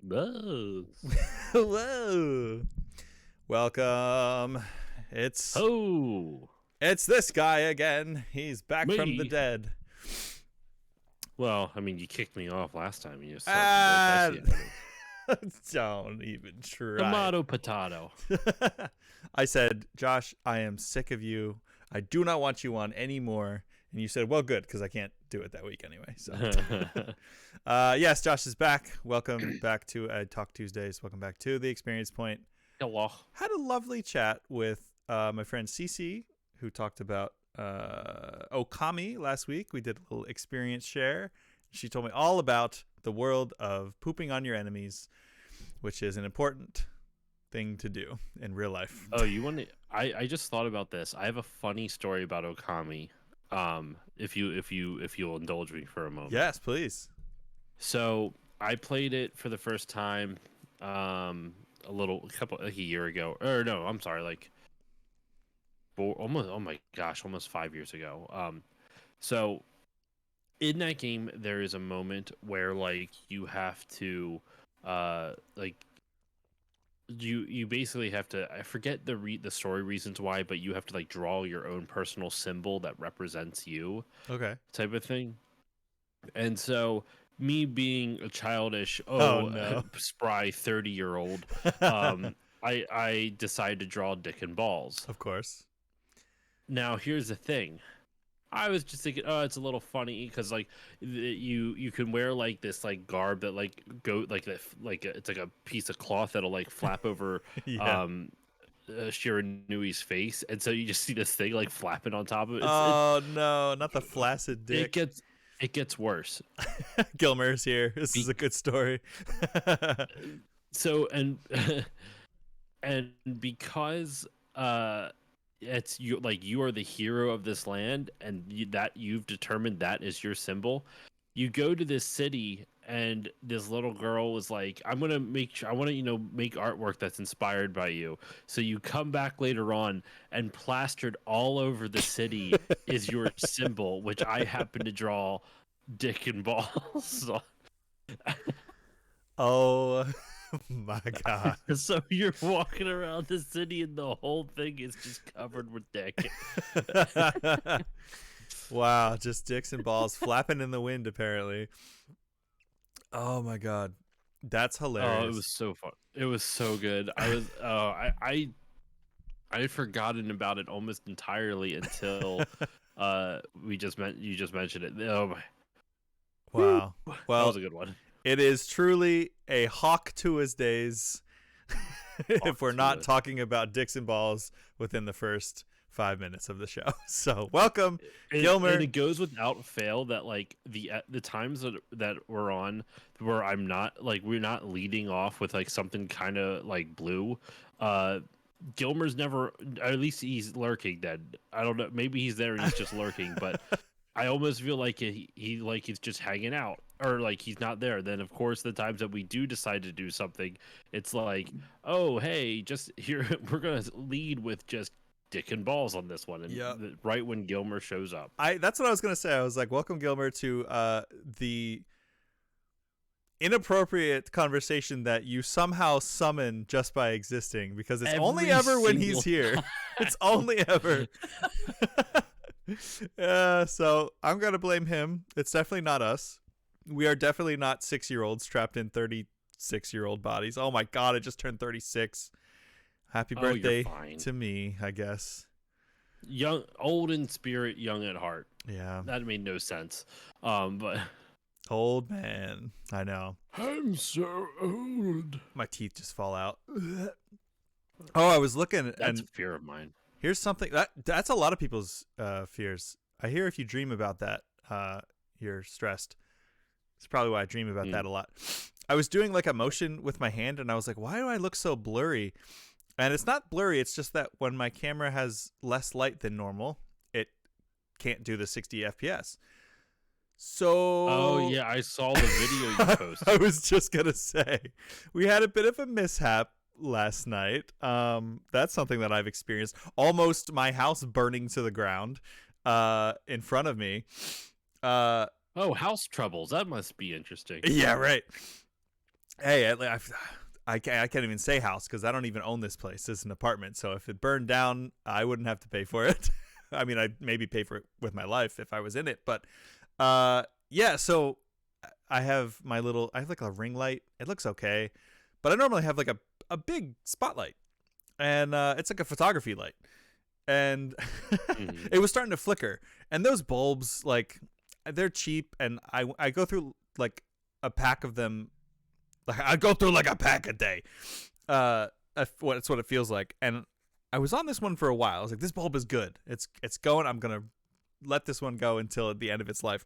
Whoa. Whoa. Welcome. It's Oh. it's this guy again. He's back from the Me. dead. Well, I mean, you kicked me off last time. You just Ah, started don't even try. tomato, potato. I said, Josh, I am sick of you. I do not want you on anymore. And you said, well, good, because I can't do it that week anyway. So, yes, Josh is back. Welcome back to Talk Tuesdays. Welcome back to The Experience Point. Hello. Had a lovely chat with my friend Cece, who talked about Okami last week. We did a little experience share. She told me all about the world of pooping on your enemies, which is an important thing to do in real life. Oh, you want to? I just thought about this. I have a funny story about Okami. If you'll indulge me for a moment. Yes, please. So I played it for the first time, a year ago. Or no, I'm sorry, almost 5 years ago. So in that game, there is a moment where you have to, you basically have to. I forget the story reasons why, but you have to draw your own personal symbol that represents you, Okay. type of thing. And so me being a childish, no. spry 30-year-old, I decided to draw Dick and Balls. Of course. Now here's the thing. I was just thinking, it's a little funny because you can wear this garb that it's like a piece of cloth that'll flap over Yeah. Shiranui's face, and so you just see this thing flapping on top of it. No, not the flaccid dick. It gets worse. Gilmer's here. This is a good story. So and because it's you are the hero of this land, and you've determined that is your symbol. You go to this city, and this little girl was like, I want to make artwork that's inspired by you. So you come back later on, and plastered all over the city is your symbol, which I happen to draw Dick and Balls on. Oh my god. So you're walking around the city, and the whole thing is just covered with dick. Wow, just dicks and balls flapping in the wind, apparently. Oh my god, that's hilarious. Oh, it was so fun. It was so good. I was I had forgotten about it almost entirely until you just mentioned it. Oh my. Wow. That Well, was a good one. it is truly a hawk to his days. If we're not talking about dicks and balls within the first 5 minutes of the show. So welcome, Gilmer. And it goes without fail that the times that we're on where I'm not we're not leading off with something kind of blue. Gilmer's never, at least he's lurking. Then I don't know. Maybe he's there and he's just lurking, but I almost feel like he's just hanging out, or he's not there. Then of course the times that we do decide to do something, it's oh hey, just here we're gonna lead with just Dick and Balls on this one, and right when Gilmer shows up. That's what I was gonna say. I was like, welcome Gilmer to the inappropriate conversation that you somehow summon just by existing, because it's only ever when he's here. It's only ever. So I'm gonna blame him. It's definitely not us. We are definitely not 6-year-olds trapped in 36-year-old bodies. Oh my god, I just turned 36. Happy birthday to me, I guess. Young, old in spirit, young at heart. Yeah, that made no sense. But old man, I know. I'm so old. My teeth just fall out. Oh, I was looking. That's a fear of mine. Here's something that's a lot of people's fears. I hear if you dream about that, you're stressed. It's probably why I dream about that a lot. I was doing a motion with my hand, and I was like, why do I look so blurry? And it's not blurry. It's just that when my camera has less light than normal, it can't do the 60 FPS. So. Oh yeah, I saw the video you posted. I was just gonna say, we had a bit of a mishap last night. That's something that I've experienced. Almost my house burning to the ground in front of me. Oh, house troubles. That must be interesting. Yeah, right. Hey, I can't even say house because I don't even own this place. It's an apartment. So if it burned down, I wouldn't have to pay for it. I mean, I'd maybe pay for it with my life if I was in it. But yeah, so I have I have like a ring light. It looks okay. But I normally have like a big spotlight. And it's like a photography light. And it was starting to flicker. And those bulbs, like, they're cheap. And I go through like a pack of them. Like I go through like a pack a day. That's what it feels like. And I was on this one for a while. I was like, this bulb is good. It's going. I'm gonna let this one go until the end of its life.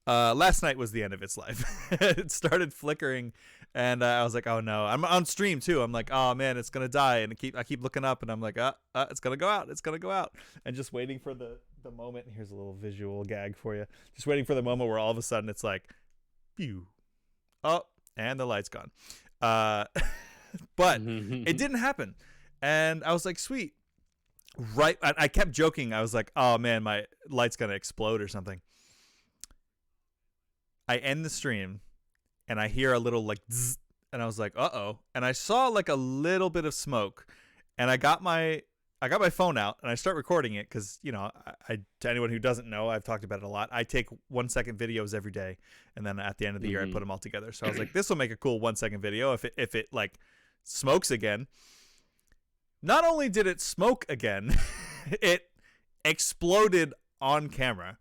Last night was the end of its life. It started flickering, and I was like, oh no. I'm on stream too. I'm like, oh man, it's gonna die. And I keep looking up, and I'm like, it's gonna go out. It's gonna go out. And just waiting for the moment. Here's a little visual gag for you. Just waiting for the moment where all of a sudden it's like, pew. Oh. And the light's gone. But it didn't happen. And I was like, sweet. Right. I kept joking. I was like, oh, man, my light's going to explode or something. I end the stream, and I hear a little, like, zzz, and I was like, uh-oh. And I saw, like, a little bit of smoke. And I got my phone out, and I start recording it because, you know, to anyone who doesn't know, I've talked about it a lot. I take 1-second videos every day, and then at the end of the year, I put them all together. So I was like, this will make a cool 1-second video if it like smokes again. Not only did it smoke again, it exploded on camera.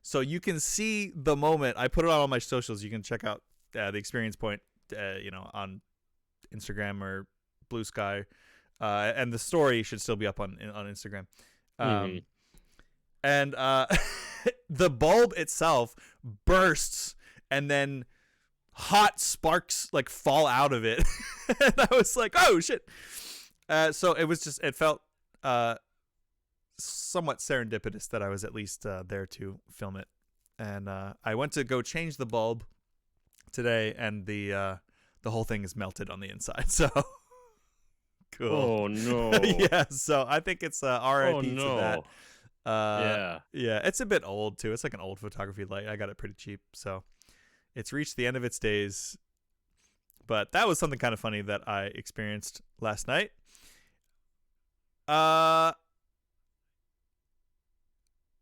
So you can see the moment. I put it on all my socials. You can check out the Experience Point, on Instagram or Blue Sky. And the story should still be up on Instagram. And the bulb itself bursts, and then hot sparks like fall out of it. And I was like, oh shit. So it felt somewhat serendipitous that I was at least there to film it. And I went to go change the bulb today, and the whole thing is melted on the inside. So cool. Oh no. Yeah, so I think it's RIP to that. Yeah, it's a bit old too. It's like an old photography light. I got it pretty cheap, so it's reached the end of its days. But that was something kind of funny that I experienced last night.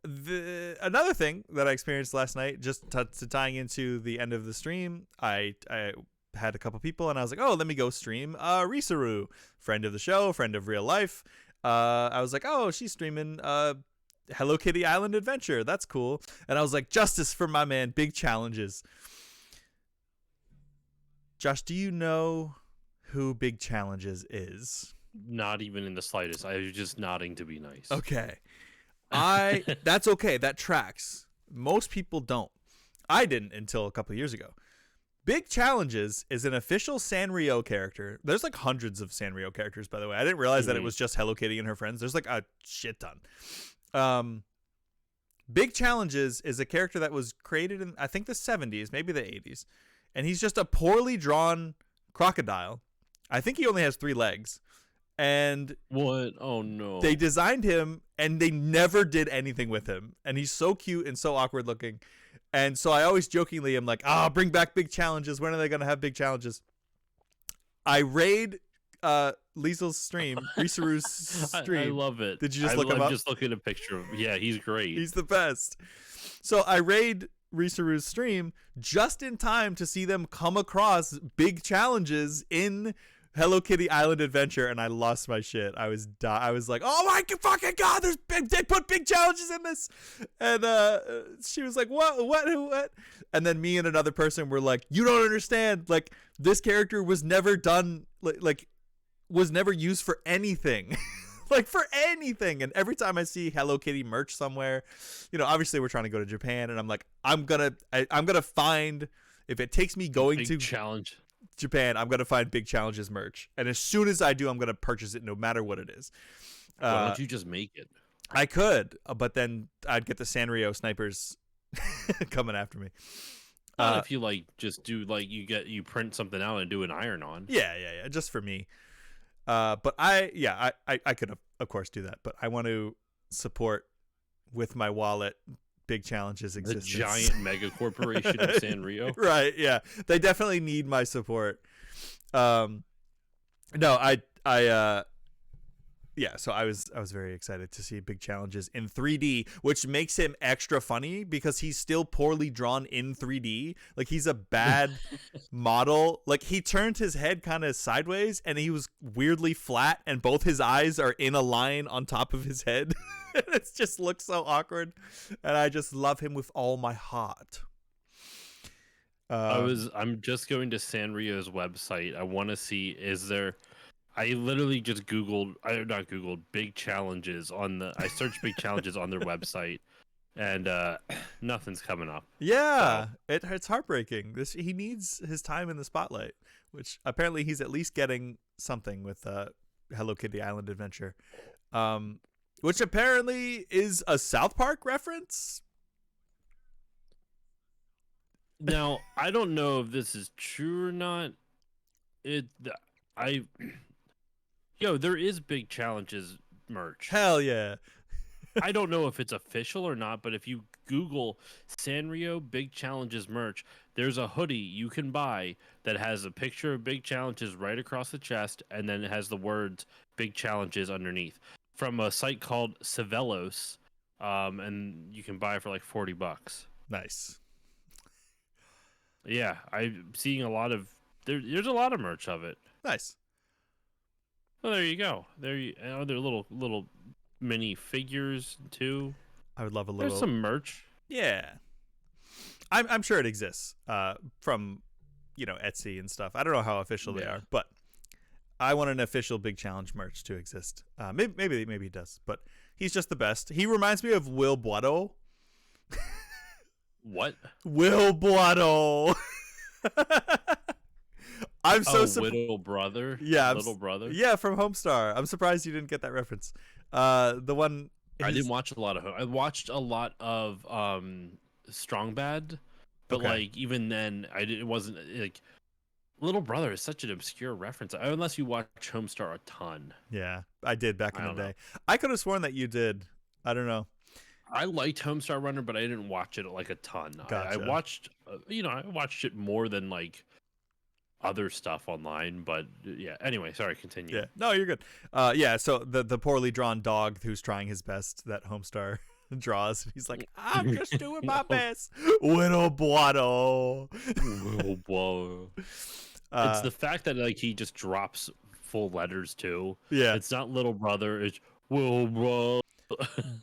Another thing that I experienced last night, just tying into the end of the stream, I had a couple people, and I was like, oh, let me go stream Risaru, friend of the show, friend of real life. I was like, oh, she's streaming Hello Kitty Island Adventure. That's cool. And I was like, justice for my man, Big Challenges. Josh, do you know who Big Challenges is? Not even in the slightest. I was just nodding to be nice. Okay. That's okay. That tracks. Most people don't. I didn't until a couple years ago. Big Challenges is an official Sanrio character. There's like hundreds of Sanrio characters, by the way. I didn't realize that it was just Hello Kitty and her friends. There's like a shit ton. Big Challenges is a character that was created in, I think, the 70s, maybe the 80s. And he's just a poorly drawn crocodile. I think he only has 3 legs. And what? Oh no. They designed him, and they never did anything with him. And he's so cute and so awkward looking. And so I always jokingly am like, bring back Big Challenges. When are they going to have Big Challenges? I raid Liesel's stream, Risaru's stream. I love it. Did you just look him up? I'm just looking at a picture of him. Yeah, he's great. He's the best. So I raid Risaru's stream just in time to see them come across Big Challenges in Hello Kitty Island Adventure, and I lost my shit. I was like, oh my fucking god, they put Big Challenges in this. And she was like, what? And then me and another person were like, you don't understand. Like, this character was never done, like was never used for anything. Like, for anything. And every time I see Hello Kitty merch somewhere, obviously we're trying to go to Japan, and I'm like, I'm gonna find, if it takes me going to challenge Japan, I'm gonna find Big Challenges merch, and as soon as I do, I'm gonna purchase it no matter what it is. Why don't you just make it? I could, but then I'd get the Sanrio snipers coming after me. If you just do you print something out and do an iron on. Yeah, just for me. But I could of course do that, but I want to support with my wallet Big Challenges existence. The giant mega corporation of Sanrio. Right, yeah. They definitely need my support. No, yeah, so I was very excited to see Big Challenges in 3D, which makes him extra funny because he's still poorly drawn in 3D. Like he's a bad model. Like he turned his head kind of sideways and he was weirdly flat and both his eyes are in a line on top of his head. It just looks so awkward. And I just love him with all my heart. I'm just going to Sanrio's website. I want to see, is there, I literally just Googled, I not Googled, big challenges on the, I searched big challenges on their website and nothing's coming up. Yeah, it's heartbreaking. He needs his time in the spotlight, which apparently he's at least getting something with Hello Kitty Island Adventure, which apparently is a South Park reference. Now, I don't know if this is true or not. There is big challenges merch. Hell yeah. I don't know if it's official or not, but if you Google Sanrio Big Challenges merch, there's a hoodie you can buy that has a picture of Big Challenges right across the chest, and then it has the words Big Challenges underneath from a site called Savelos, and you can buy it for like $40. Nice. Yeah, I'm seeing a lot of there's a lot of merch of it. Nice. Well, there you go. There little mini figures too. I would love a little. There's some merch. Yeah, I'm sure it exists. From Etsy and stuff. I don't know how official they are, but I want an official Big Challenge merch to exist. Maybe he does, but he's just the best. He reminds me of Will Boito. What? Will Boito. I'm so Little brother. Yeah, Little brother. Yeah, from Homestar. I'm surprised you didn't get that reference. The one I didn't watch a lot of. I watched a lot of Strong Bad, but like even then, it wasn't like Little Brother is such an obscure reference unless you watch Homestar a ton. Yeah, I did back in the day. I could have sworn that you did. I don't know. I liked Homestar Runner, but I didn't watch it like a ton. Gotcha. I watched, I watched it more than like other stuff online. But yeah, anyway, sorry, continue. Yeah, no, you're good. Yeah, so the poorly drawn dog who's trying his best that Homestar draws, and he's like, I'm just doing my best. Little Boito. Little Boito. It's the fact that like he just drops full letters too. Yeah, it's not Little Brother. It's Will Bro.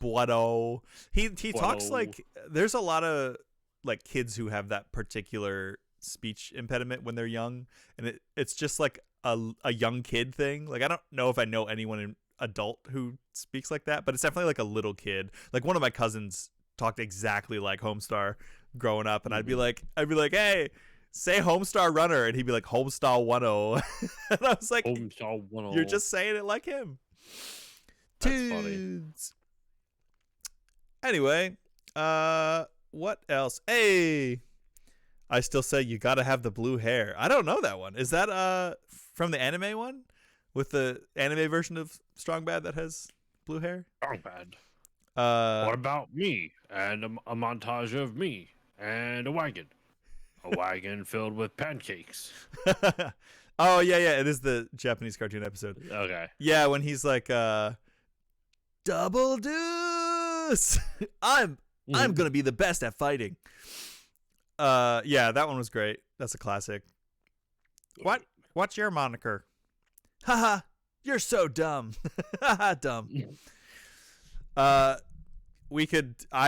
Boito. He talks like there's a lot of like kids who have that particular speech impediment when they're young, and it's just like a young kid thing. Like I don't know if I know anyone adult who speaks like that, but it's definitely like a little kid. Like one of my cousins talked exactly like Homestar growing up, and I'd be like, hey, say Homestar Runner, and he'd be like Homestar 10. And I was like, Homestar 10. You're just saying it like him. That's funny. Anyway, what else? Hey, I still say you gotta have the blue hair. I don't know that one. Is that from the anime one? With the anime version of Strong Bad that has blue hair? Strong Bad. What about me? And a montage of me and a wagon. A wagon filled with pancakes. Oh, yeah. It is the Japanese cartoon episode. Okay. Yeah, when he's like, double deuce. I'm gonna be the best at fighting. Yeah, that one was great. That's a classic. What's your moniker? Haha, you're so dumb. Haha, dumb. I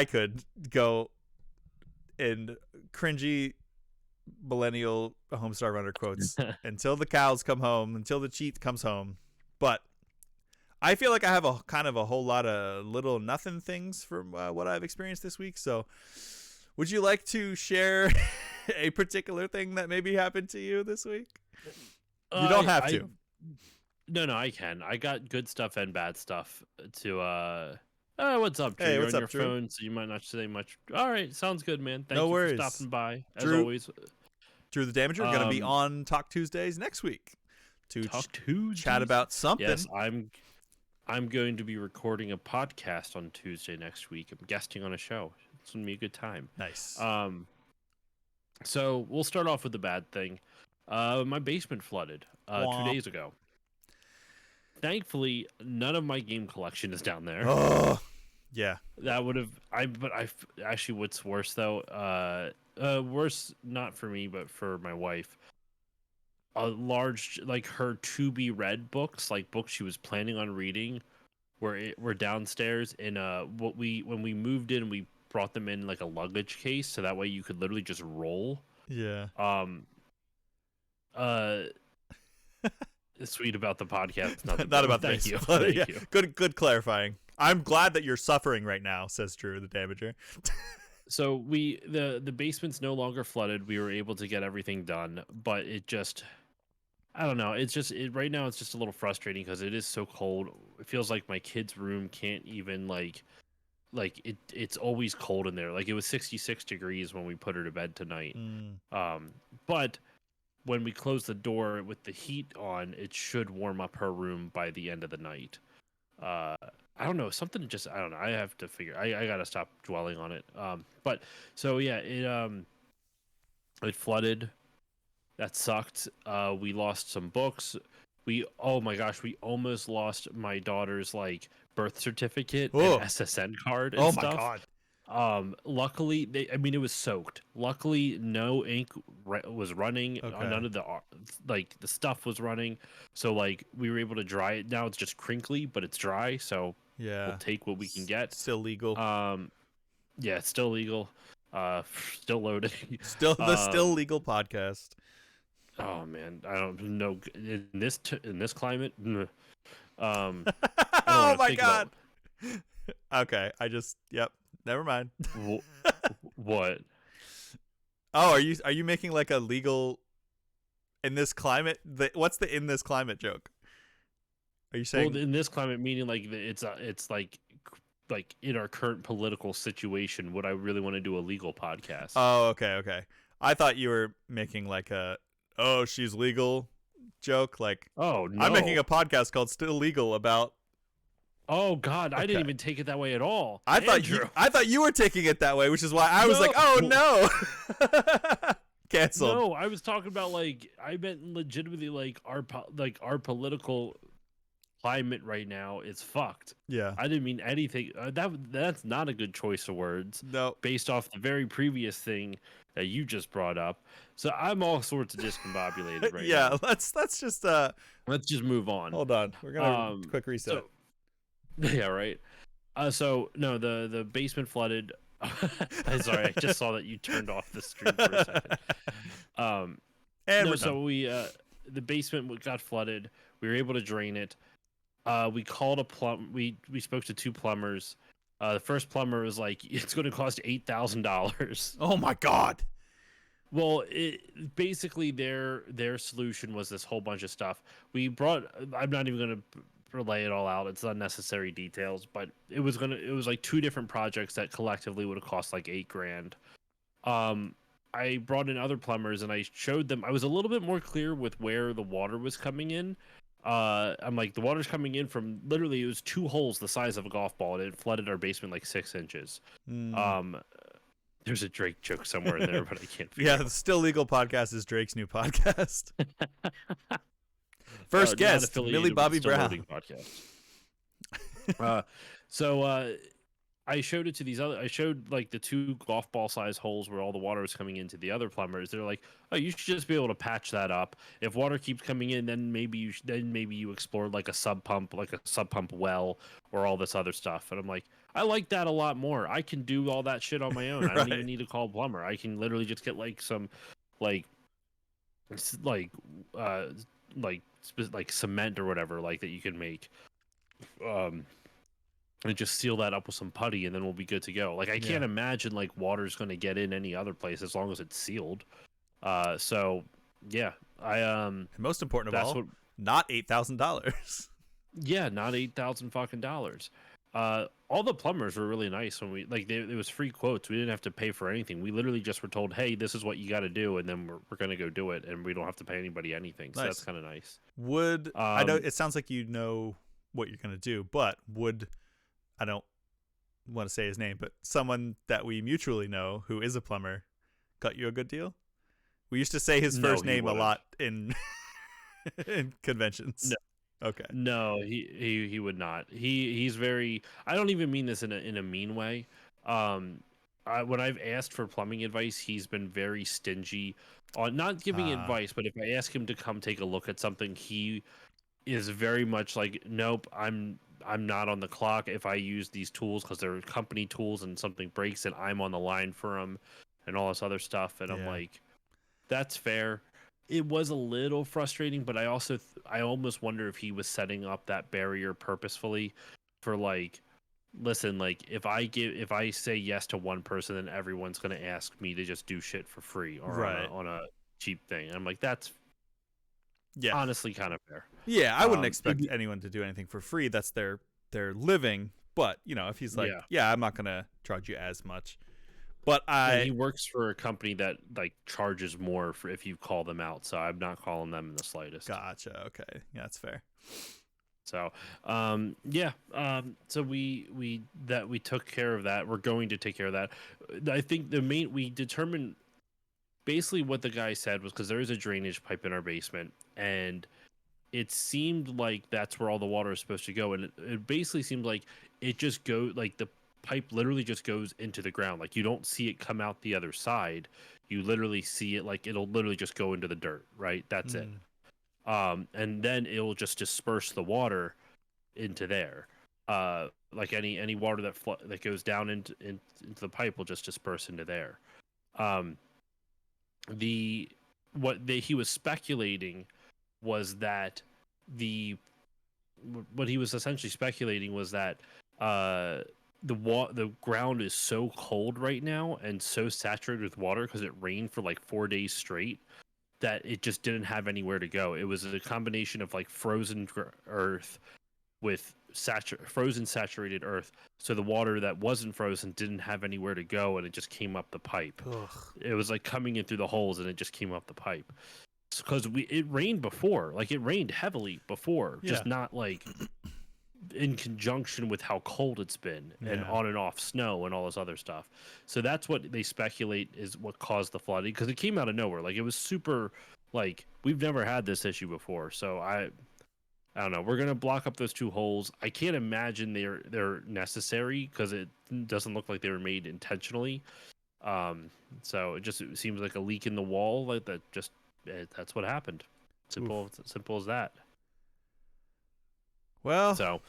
could go in cringy millennial Homestar Runner quotes until the cows come home, until the cheat comes home. But I feel like I have a kind of a whole lot of little nothing things from what I've experienced this week. So would you like to share a particular thing that maybe happened to you this week? You don't have to. No, I can. I got good stuff and bad stuff to what's up, Drew? Hey, You're what's on up, your Drew? phone, so you might not say much. All right, sounds good, man. Thank No you worries. for stopping by, as Drew, always. Drew the Damager going to be on Talk Tuesdays next week to chat about something. Yes, I'm going to be recording a podcast on Tuesday next week. I'm guesting on a show. It's going to be a good time. Nice. So we'll start off with the bad thing. My basement flooded 2 Womp. days ago. Thankfully, none of my game collection is down there. Oh, yeah. That would have actually what's worse though, worse not for me but for my wife. A large like her to be read books, like books she was planning on reading, were downstairs in when we moved in we brought them in like a luggage case so that way you could literally just roll. Yeah. Uh Sweet about the podcast, Not about the thank you. basement. Thank Yeah. you. Good clarifying. I'm glad that you're suffering right now, says Drew the Damager. So the basement's no longer flooded. We were able to get everything done, but it just I don't know. It's just right now it's just a little frustrating because it is so cold. It feels like my kid's room can't even it's always cold in there. Like it was 66 degrees when we put her to bed tonight. But when we close the door with the heat on, it should warm up her room by the end of the night. I don't know, something just I don't know. I have to figure. I gotta stop dwelling on it. But so yeah, it flooded. That sucked. We lost some books. Oh my gosh, we almost lost my daughter's like birth certificate and SSN card and stuff. Oh my god. Luckily it was soaked. Luckily no ink was running. Okay. None of the the stuff was running, so like we were able to dry it. Now it's just crinkly but it's dry, so Yeah. we'll take what we can get. Still legal. Yeah, it's still legal. Still loading. Still legal podcast. Oh man, I don't know in this climate. Oh my god. Okay, yep. Never mind. What? Oh, are you making like a legal in this climate? What's the in this climate joke? Are you saying in this climate meaning like it's like in our current political situation, would I really want to do a legal podcast? Oh, okay. I thought you were making like a she's legal joke. Like, oh no, I'm making a podcast called Still Legal about. Oh God, I didn't even take it that way at all. I thought you were taking it that way, which is why I was like, oh no. Canceled. No, I was talking about like I meant legitimately like our political climate right now is fucked. Yeah. I didn't mean anything. That's not a good choice of words. No. Based off the very previous thing that you just brought up. So I'm all sorts of discombobulated right yeah, now. let's just Let's just move on. hold on. We're gonna quick reset. Yeah, right. So no, the basement flooded. I'm sorry, I just saw that you turned off the stream for a second. And no, so we the basement got flooded. We were able to drain it. We called a plumber. We spoke to 2 plumbers. The first plumber was like, "It's going to cost $8,000." Oh my god. Well, basically their solution was this whole bunch of stuff. I'm not even going to relay it all out. It's unnecessary details, but it was like 2 different projects that collectively would have cost like $8,000. I brought in other plumbers and I showed them. I was a little bit more clear with where the water was coming in. I'm like, the water's coming in from literally, it was 2 holes the size of a golf ball, and it flooded our basement like 6 inches. There's a Drake joke somewhere in there, but I can't figure it out. The Still Legal podcast is Drake's new podcast. First guest, Millie Bobby Brown. Podcast. So I showed it to these other. I showed like the 2 golf ball size holes where all the water was coming into the other plumbers. They're like, "Oh, you should just be able to patch that up. If water keeps coming in, then maybe you explore like a sub pump well, or all this other stuff." And I'm like, I like that a lot more. I can do all that shit on my own. I don't even need to call a plumber. I can literally just get like some, like cement or whatever like that you can make. And just seal that up with some putty, and then we'll be good to go. Like I can't imagine like water's going to get in any other place as long as it's sealed. So yeah, and most important of all, not $8,000. Yeah, not $8,000 fucking dollars. All the plumbers were really nice when it was free quotes. We didn't have to pay for anything. We literally just were told, "Hey, this is what you got to do," and then we're gonna go do it, and we don't have to pay anybody anything. So that's kind of nice. I know it sounds like you know what you're gonna do, but I don't want to say his name, but someone that we mutually know who is a plumber cut you a good deal? We used to say his No, first he name a wouldn't. lot in in conventions. Okay. No, he would not. He's very. I don't even mean this in a mean way. Um, when I've asked for plumbing advice, he's been very stingy on not giving Ah, advice. But if I ask him to come take a look at something, he is very much like, nope, I'm not on the clock. If I use these tools because they're company tools and something breaks, and I'm on the line for them, and all this other stuff, and I'm yeah. like, that's fair. It was a little frustrating, but I almost wonder if he was setting up that barrier purposefully for like, listen, like if I say yes to one person, then everyone's gonna ask me to just do shit for free or Right. on a cheap thing. And I'm like, that's Yeah. honestly kind of fair. Yeah, I wouldn't It'd expect be- anyone to do anything for free. That's their living. But, if he's like, yeah, "Yeah, I'm not going to charge you as much." But and he works for a company that like charges more for if you call them out. So I'm not calling them in the slightest. gotcha. Okay. Yeah, that's fair. So, yeah, so we took care of that. We're going to take care of that. I think we determined basically what the guy said was because there is a drainage pipe in our basement, and it seemed like that's where all the water is supposed to go, and it basically seemed like it just like the pipe literally just goes into the ground. Like you don't see it come out the other side. You literally see it like it'll literally just go into the dirt, right? That's it. Mm. And then it will just disperse the water into there. Like any water that goes down into the pipe will just disperse into there. Um, the he was speculating was that the what he was essentially speculating was that the ground is so cold right now and so saturated with water because it rained for like 4 days straight that it just didn't have anywhere to go. It was a combination of like frozen earth with frozen saturated earth. So the water that wasn't frozen didn't have anywhere to go, and it just came up the pipe. Ugh. It was like coming in through the holes, and it just came up the pipe. Because it rained before, like it rained heavily before, Yeah. just not like in conjunction with how cold it's been and Yeah. on and off snow and all this other stuff. So that's what they speculate is what caused the flooding because it came out of nowhere. Like it was super, like we've never had this issue before. So I don't know. We're gonna block up those two holes. I can't imagine they're necessary because it doesn't look like they were made intentionally. So it seems like a leak in the wall, like that. That's what happened. Simple as that. Well, So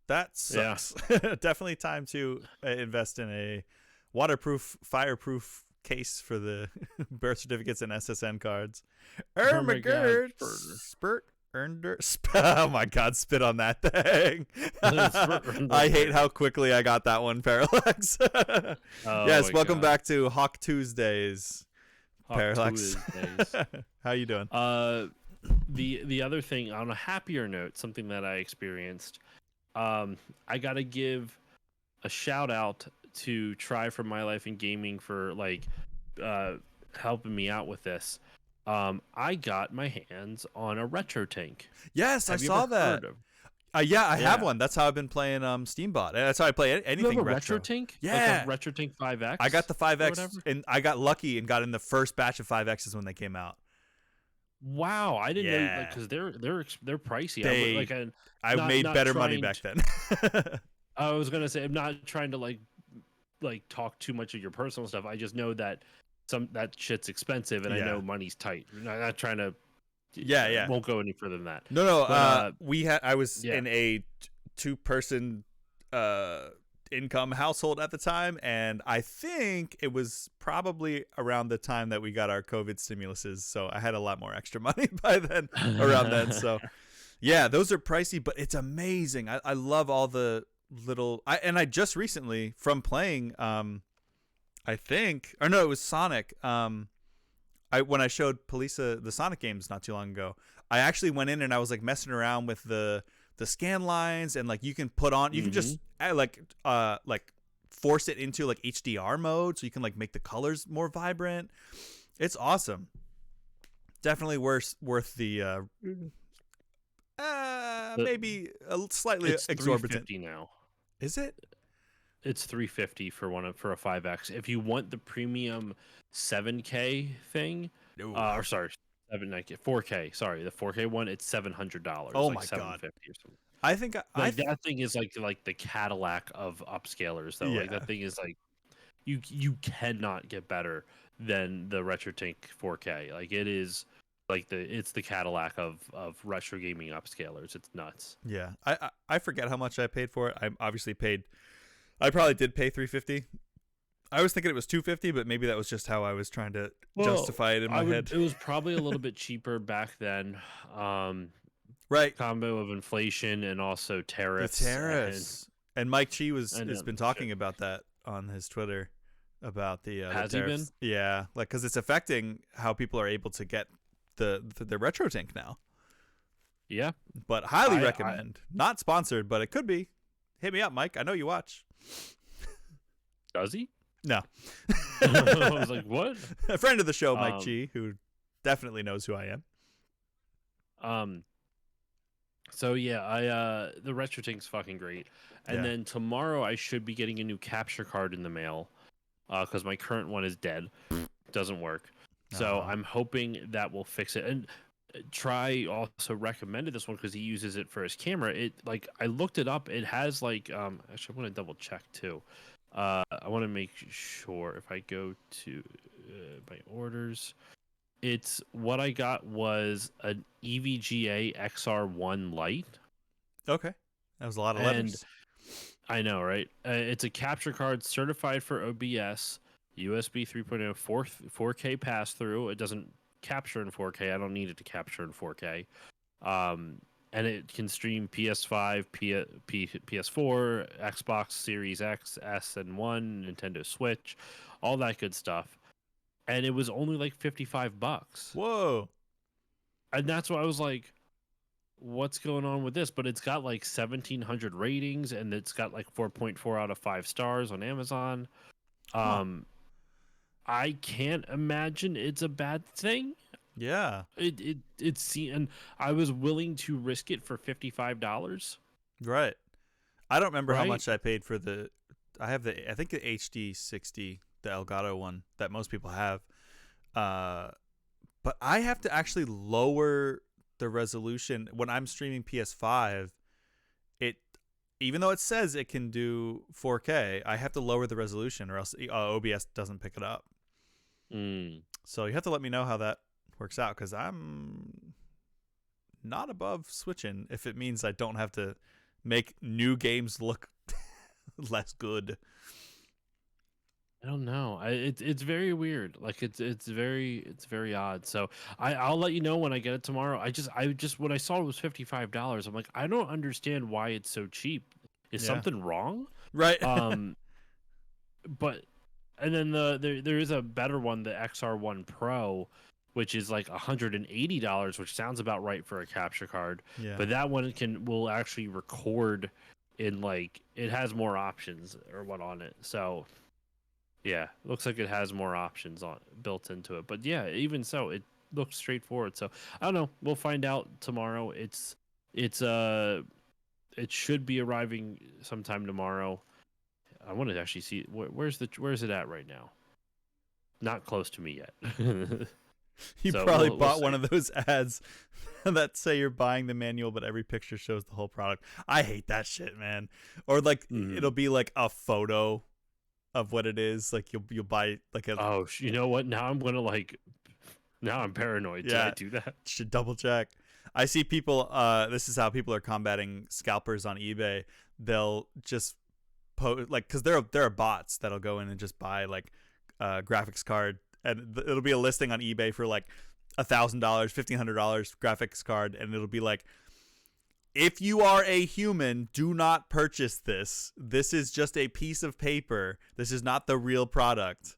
that yeah, sucks. Definitely time to invest in a waterproof, fireproof case for the birth certificates and SSN cards. Oh my God, Ermagerd Spurter. Spurt Ernder. Oh my God, spit on that thing. Spurt I hate Ernder. how quickly I got that one, Parallax. Oh Yes, my welcome God. back to Hawk Tuesdays, Hawk Parallax. Tuesdays. How you doing? The other thing on a happier note, something that I experienced, I gotta give a shout out to Try for My Life in Gaming for like helping me out with this. I got my hands on a retro tank. Yes, I Have you saw ever that. heard of? Yeah, I have Yeah. one. That's how I've been playing Steambot. That's how I play You have anything a retro. retro tank? Yeah. Like a retro tank 5X? I got the or 5X, whatever? and I got lucky and got in the first batch of 5Xs when they came out. Wow, I didn't know Yeah. because they're pricey. They- I Not- made not better money trying back then. I was gonna say I'm not trying to like talk too much of your personal stuff. I just know that that shit's expensive, and I Yeah. know money's tight. I'm not trying to. Yeah. Won't go any further than that. No. But, I was yeah. in a two-person income household at the time, and I think it was probably around the time that we got our COVID stimuluses. So I had a lot more extra money by then. Around then, so yeah, those are pricey, but it's amazing. I love all the little. I just recently from playing. I think, or no, it was Sonic. When I showed Polisa the Sonic games not too long ago, I actually went in and I was like messing around with the scan lines and like you can put on, you can just like force it into like HDR mode so you can like make the colors more vibrant. It's awesome. Definitely worth the maybe a slightly it's exorbitant. $350 now. Is it? It's $350 for a 5X. If you want the premium 7K thing, Ooh. Or sorry, 4K. Sorry, the 4K one. It's $700. Oh like my God. 750 or something. I think Like that thing is like the Cadillac of upscalers though. Like yeah. that thing is like you cannot get better than the RetroTink 4K. Like it is like it's the Cadillac of retro gaming upscalers. It's nuts. Yeah. I forget how much I paid for it. I obviously paid. I probably did pay $350. I was thinking it was $250, but maybe that was just how I was trying to justify it in my head. It was probably a little bit cheaper back then. Right. Combo of inflation and also tariffs. The tariffs. And Mike Chi has been talking shit. about that on his Twitter about the Has he tariffs. been? Yeah, like because it's affecting how people are able to get the RetroTink now. Yeah. But highly recommend. Not sponsored, but it could be. Hit me up, Mike. I know you watch. Does he? No. I was like, what? A friend of the show, Mike Chi, who definitely knows who I am. So yeah, the RetroTink's fucking great. And then tomorrow I should be getting a new capture card in the mail, because my current one is dead, doesn't work. So I'm hoping that will fix it. And Try also recommended this one because he uses it for his camera. It like I looked it up. It has like actually I want to double check too. I want to make sure if I go to my orders. It's what I got was an EVGA XR1 Lite. Okay, that was a lot of letters. I know, right? It's a capture card certified for OBS, USB 3.0, 4K pass through. It doesn't capture in 4K. I don't need it to capture in 4K. And it can stream PS5, PS4, Xbox Series X, S, and One, Nintendo Switch, all that good stuff. And it was only like $55. Whoa! And that's why I was like, what's going on with this? But it's got like 1,700 ratings, and it's got like 4.4 out of 5 stars on Amazon. I can't imagine it's a bad thing. Yeah. It's and I was willing to risk it for $55. Right. I don't remember how much I paid for the. I think the HD 60, the Elgato one that most people have. But I have to actually lower the resolution when I'm streaming PS5. Even though it says it can do 4K, I have to lower the resolution or else OBS doesn't pick it up. So you have to let me know how that works out because I'm not above switching if it means I don't have to make new games look less good. I don't know. It's very weird. Like it's very odd. So I'll let you know when I get it tomorrow. I just when I saw it was $55, I'm like, I don't understand why it's so cheap. Is something wrong? Right. But and then there is a better one, the XR1 Pro, which is like $180, which sounds about right for a capture card. Yeah. But that one will actually record in like it has more options or what on it. So yeah, looks like it has more options built into it. But yeah, even so, it looks straightforward. So I don't know. We'll find out tomorrow. It should be arriving sometime tomorrow. I want to actually see where's it at right now. Not close to me yet. You probably bought one of those ads that say you're buying the manual, but every picture shows the whole product. I hate that shit, man. Or like it'll be like a photo of what it is. Like you'll buy like a. Oh, you know what? Now I'm gonna now I'm paranoid. Yeah, I do that. Should double check. I see people. This is how people are combating scalpers on eBay. They'll just post because there are bots that'll go in and just buy like a graphics card, and it'll be a listing on eBay for like $1,000, $1,500 graphics card, and it'll be like, if you are a human, do not purchase this. This is just a piece of paper. This is not the real product.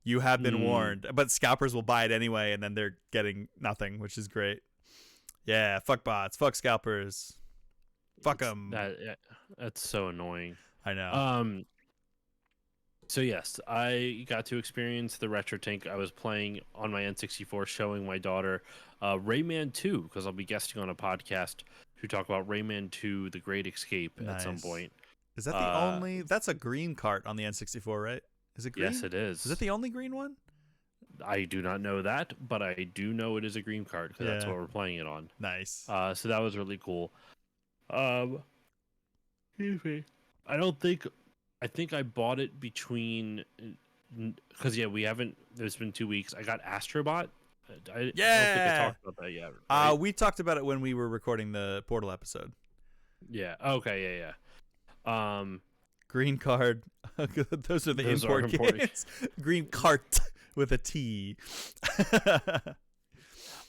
You have been warned. But scalpers will buy it anyway, and then they're getting nothing, which is great. Yeah, fuck bots, fuck scalpers, fuck them. That's so annoying. I know. So yes, I got to experience the RetroTink. I was playing on my N64, showing my daughter Rayman 2 because I'll be guesting on a podcast to talk about Rayman 2: The Great Escape at some point. Is that the only? That's a green cart on the N64, right? Is it green? Yes, it is. Is it the only green one? I do not know that, but I do know it is a green card because that's Yeah. what we're playing it on. Nice. So that was really cool. Excuse me. I don't think. I think I bought it between, because we haven't. There's been 2 weeks. I got Astrobot. I don't think I talked about that yet. Right? We talked about it when we were recording the Portal episode. Yeah. Okay. Yeah. Green card. Those are the import games. Green cart with a T.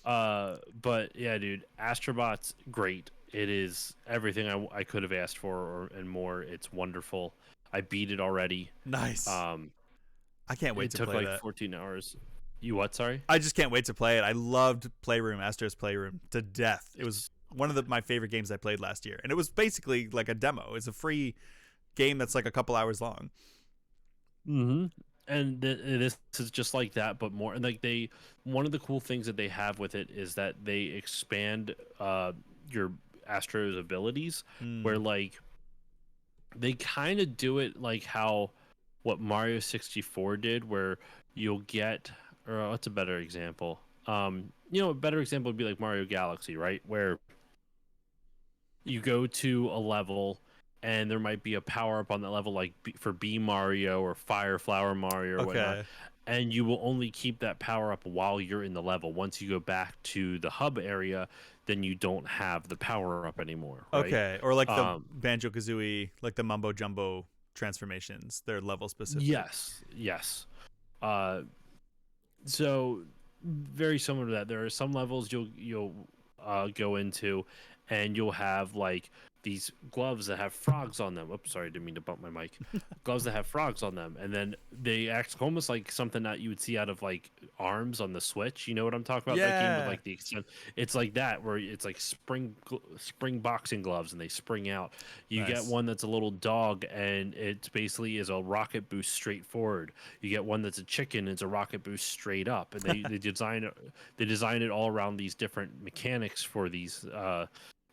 But yeah, dude, Astrobot's great. It is everything I could have asked for and more. It's wonderful. I beat it already. Nice. I can't wait to play that. It took like 14 hours. You what? Sorry? I just can't wait to play it. I loved Playroom, Astro's Playroom, to death. It was one of my favorite games I played last year. And it was basically like a demo. It's a free game that's like a couple hours long. Mm-hmm. And this is just like that, but more. And like one of the cool things that they have with it is that they expand your Astro's abilities, where like they kind of do it like what Mario 64 did, where you'll get, or what's a better example? A better example would be like Mario Galaxy, right? Where you go to a level and there might be a power up on that level, like for B Mario or Fire Flower Mario or whatnot. And you will only keep that power up while you're in the level. Once you go back to the hub area, then you don't have the power up anymore. Right? Okay. Or like the Banjo-Kazooie, like the Mumbo Jumbo transformations. They're level specific. Yes. So very similar to that. There are some levels you'll go into, and you'll have like these gloves that have frogs on them. Oops, sorry, didn't mean to bump my mic. Gloves that have frogs on them, and then they act almost like something that you would see out of like Arms on the Switch. You know what I'm talking about? Yeah. That game with like the extent. It's like that, where it's like spring boxing gloves, and they spring out. You Nice. get one that's a little dog, and it basically is a rocket boost straight forward. You get one that's a chicken, it's a rocket boost straight up, and they design it all around these different mechanics for these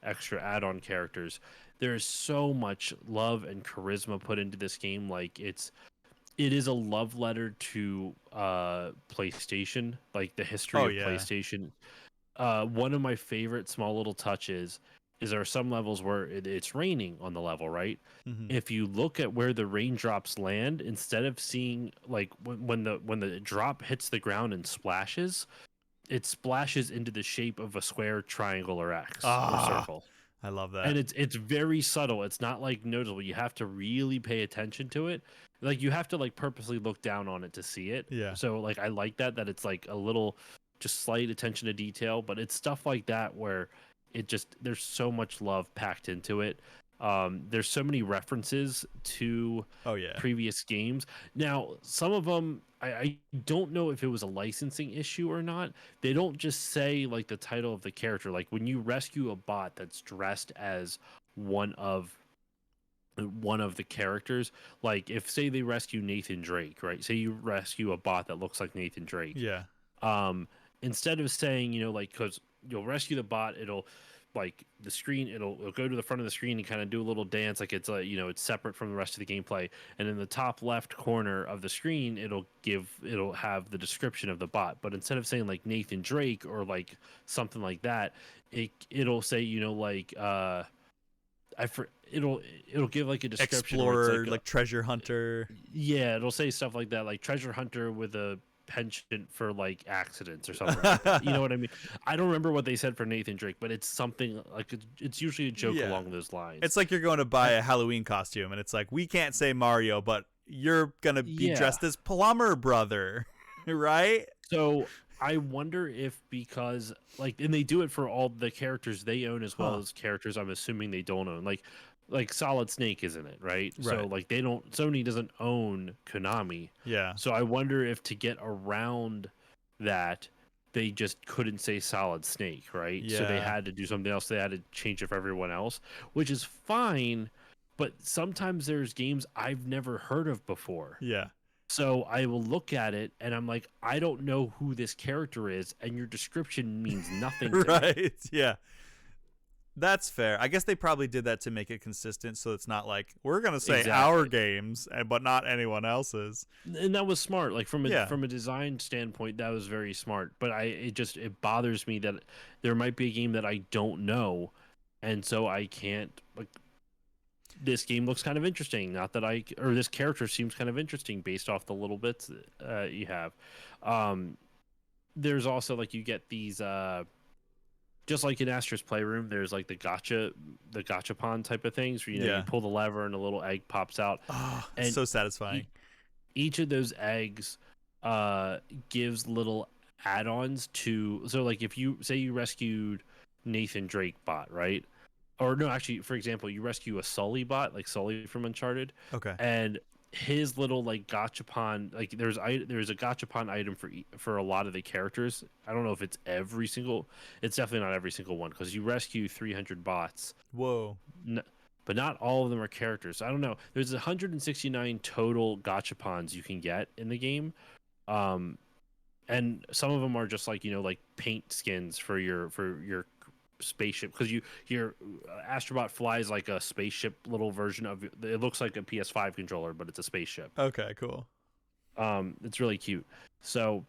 extra add-on characters. There's so much love and charisma put into this game. Like it is a love letter to PlayStation, like the history of PlayStation. One of my favorite small little touches is there are some levels where it's raining on the level, right? Mm-hmm. If you look at where the raindrops land, instead of seeing like when the drop hits the ground and splashes, it splashes into the shape of a square, triangle, or X or circle. I love that. And it's very subtle. It's not like noticeable. You have to really pay attention to it. Like you have to like purposely look down on it to see it. Yeah. So like I like that it's like a little just slight attention to detail, but it's stuff like that where there's so much love packed into it. There's so many references to previous games. Now, some of them, I don't know if it was a licensing issue or not. They don't just say like the title of the character. Like when you rescue a bot that's dressed as one of the characters, like if say they rescue Nathan Drake, right? Say you rescue a bot that looks like Nathan Drake. Yeah. Instead of saying, like, because you'll rescue the bot, it'll like the screen, it'll go to the front of the screen and kind of do a little dance, like it's it's separate from the rest of the gameplay. And in the top left corner of the screen, it'll have the description of the bot. But instead of saying like Nathan Drake or like something like that, it'll say it'll give like a description. Explorer, like treasure hunter. Yeah, it'll say stuff like that, like treasure hunter with a penchant for like accidents or something like that. You know what I mean? I don't remember what they said for Nathan Drake, but it's something like it's usually a joke along those lines. It's like you're going to buy a Halloween costume and it's like, we can't say Mario, but you're gonna be dressed as Plumber Brother. Right? So I wonder if because like, and they do it for all the characters they own as well as characters I'm assuming they don't own, like Solid Snake is in it, right? So like Sony doesn't own Konami. Yeah. So I wonder if to get around that, they just couldn't say Solid Snake, right? Yeah. So they had to do something else. They had to change it for everyone else, which is fine. But sometimes there's games I've never heard of before. Yeah. So I will look at it and I'm like, I don't know who this character is, and your description means nothing to me. Right. Yeah. That's fair. I guess they probably did that to make it consistent, so it's not like we're gonna say our Exactly. games, but not anyone else's. And that was smart. Like Yeah. from a design standpoint, that was very smart. But it bothers me that there might be a game that I don't know, and so I can't like this game looks kind of interesting. Not that or this character seems kind of interesting based off the little bits you have. Um, there's also like you get these just like in Astra's Playroom, there's like the gachapon type of things where you Yeah. pull the lever and a little egg pops out, Oh, and so satisfying. each of those eggs gives little add-ons to. So like if you say you rescued Nathan Drake bot, right? Or no, actually, for example, you rescue a Sully bot, like Sully from Uncharted, Okay. and his little like gachapon, like there's a gachapon item for a lot of the characters. I don't know if it's every single. It's definitely not every single one because you rescue 300 bots, Whoa. but not all of them are characters. I don't know. There's 169 total gachapons you can get in the game, and some of them are just like like paint skins for your spaceship because your Astrobot flies like a spaceship little version of it. Looks like a PS5 controller, but it's a spaceship. Okay, cool. It's really cute. So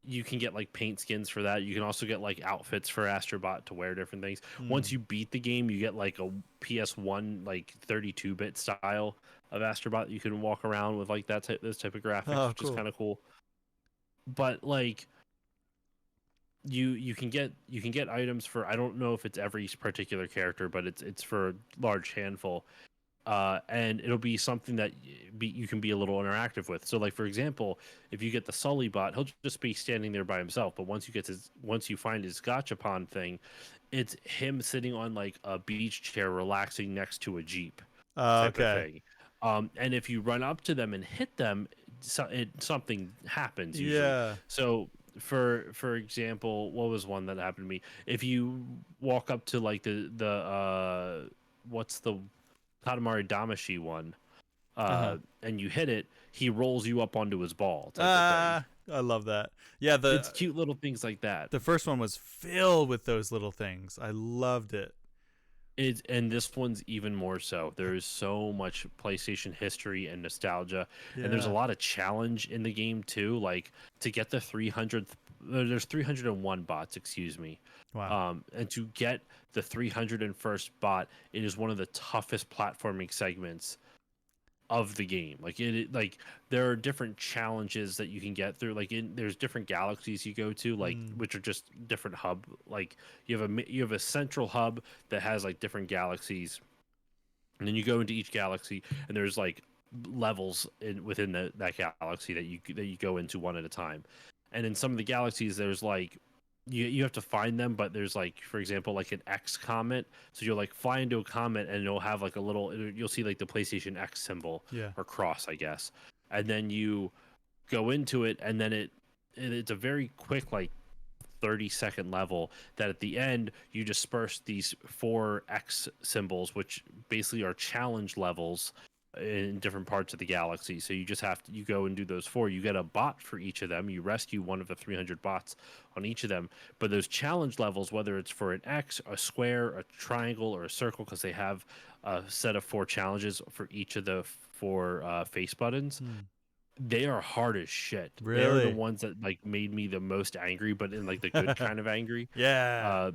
you can get like paint skins for that. You can also get like outfits for Astrobot to wear different things. Once you beat the game, you get like a PS1 like 32-bit style of Astrobot you can walk around with like those type of graphics, which is kind of cool. But like you can get items for, I don't know if it's every particular character, but it's for a large handful. And it'll be something that you can be a little interactive with. So, like for example, if you get the Sully bot, he'll just be standing there by himself. But once you find his gachapon thing, it's him sitting on like a beach chair, relaxing next to a jeep type of thing. And if you run up to them and hit them, something happens usually. Yeah. So for example, what was one that happened to me? If you walk up to like the what's the Katamari Damacy one, and you hit it, he rolls you up onto his ball. Type of thing. I love that. Yeah, It's cute little things like that. The first one was filled with those little things. I loved it. And this one's even more so. There's so much PlayStation history and nostalgia, and there's a lot of challenge in the game too. Like to get the 300th, there's 301 bots, excuse me. Wow. And to get the 301st bot, it is one of the toughest platforming segments of the game. Like there are different challenges that you can get through. Like there's different galaxies you go to, like which are just different hub. Like you have a central hub that has like different galaxies, and then you go into each galaxy, and there's like levels within that galaxy that you go into one at a time. And in some of the galaxies, there's like you have to find them, but there's like, for example, like an X comet. So you'll like fly into a comet and it'll have like you'll see like the PlayStation X symbol or cross, I guess. And then you go into it, and then it's a very quick, like 30-second level that at the end you disperse these 4 X symbols, which basically are challenge levels in different parts of the galaxy. So you go and do those 4. You get a bot for each of them. You rescue one of the 300 bots on each of them. But those challenge levels, whether it's for an X, a square, a triangle, or a circle, because they have a set of 4 challenges for each of the 4 face buttons, they are hard as shit. Really? They're the ones that like made me the most angry, but in like the good kind of angry. Yeah.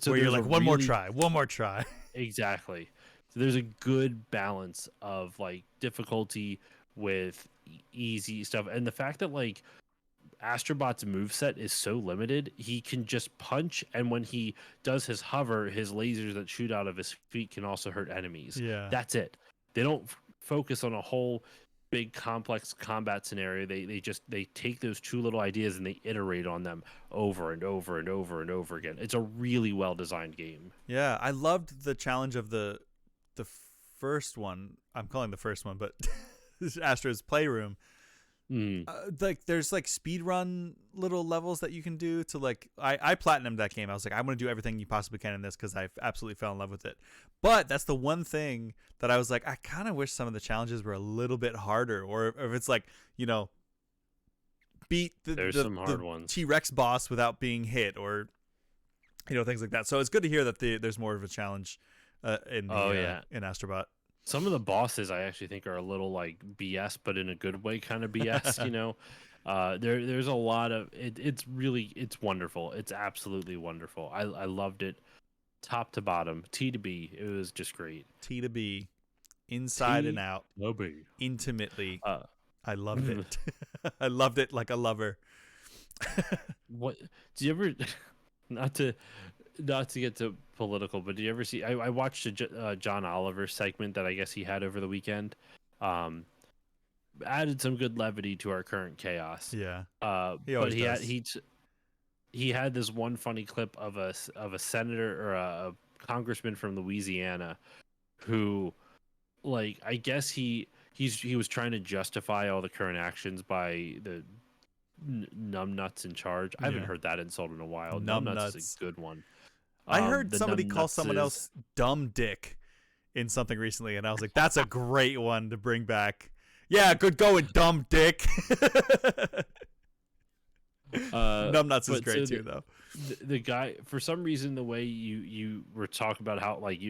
So where you're like, one more try. Exactly. So there's a good balance of like difficulty with easy stuff, and the fact that like Astrobot's moveset is so limited, he can just punch, and when he does his hover, his lasers that shoot out of his feet can also hurt enemies. Yeah. That's it. They don't focus on a whole big complex combat scenario. They take those 2 little ideas and they iterate on them over and over and over and over again. It's a really well designed game. Yeah, I loved the challenge of the first one. I'm calling the first one, but Astra's Playroom. Like there's like speed run little levels that you can do to like I platinumed that game. I was like, I'm gonna do everything you possibly can in this because I absolutely fell in love with it. But that's the one thing that I was like, I kind of wish some of the challenges were a little bit harder, or if it's like, beat the hard ones. T-Rex boss without being hit, or things like that. So it's good to hear that there's more of a challenge in Astrobot. Some of the bosses I actually think are a little like BS, but in a good way, kind of BS. There's a lot of it. It's wonderful. It's absolutely wonderful. I loved it, top to bottom, T to B. It was just great. T to B, inside and out, no B, intimately. I loved it. I loved it like a lover. What do you ever? Not to get too political, but do you ever see? I watched a John Oliver segment that I guess he had over the weekend. Added some good levity to our current chaos. Yeah. He had this one funny clip of a senator or a congressman from Louisiana, who, like, I guess he was trying to justify all the current actions by the numbnuts in charge. I haven't heard that insult in a while. Numbnuts is a good one. I heard somebody call someone else dumb dick in something recently, and I was like, that's a great one to bring back. Yeah, good going, dumb dick. Numbnuts is great too, though. The guy, for some reason, the way you were talking about how, like,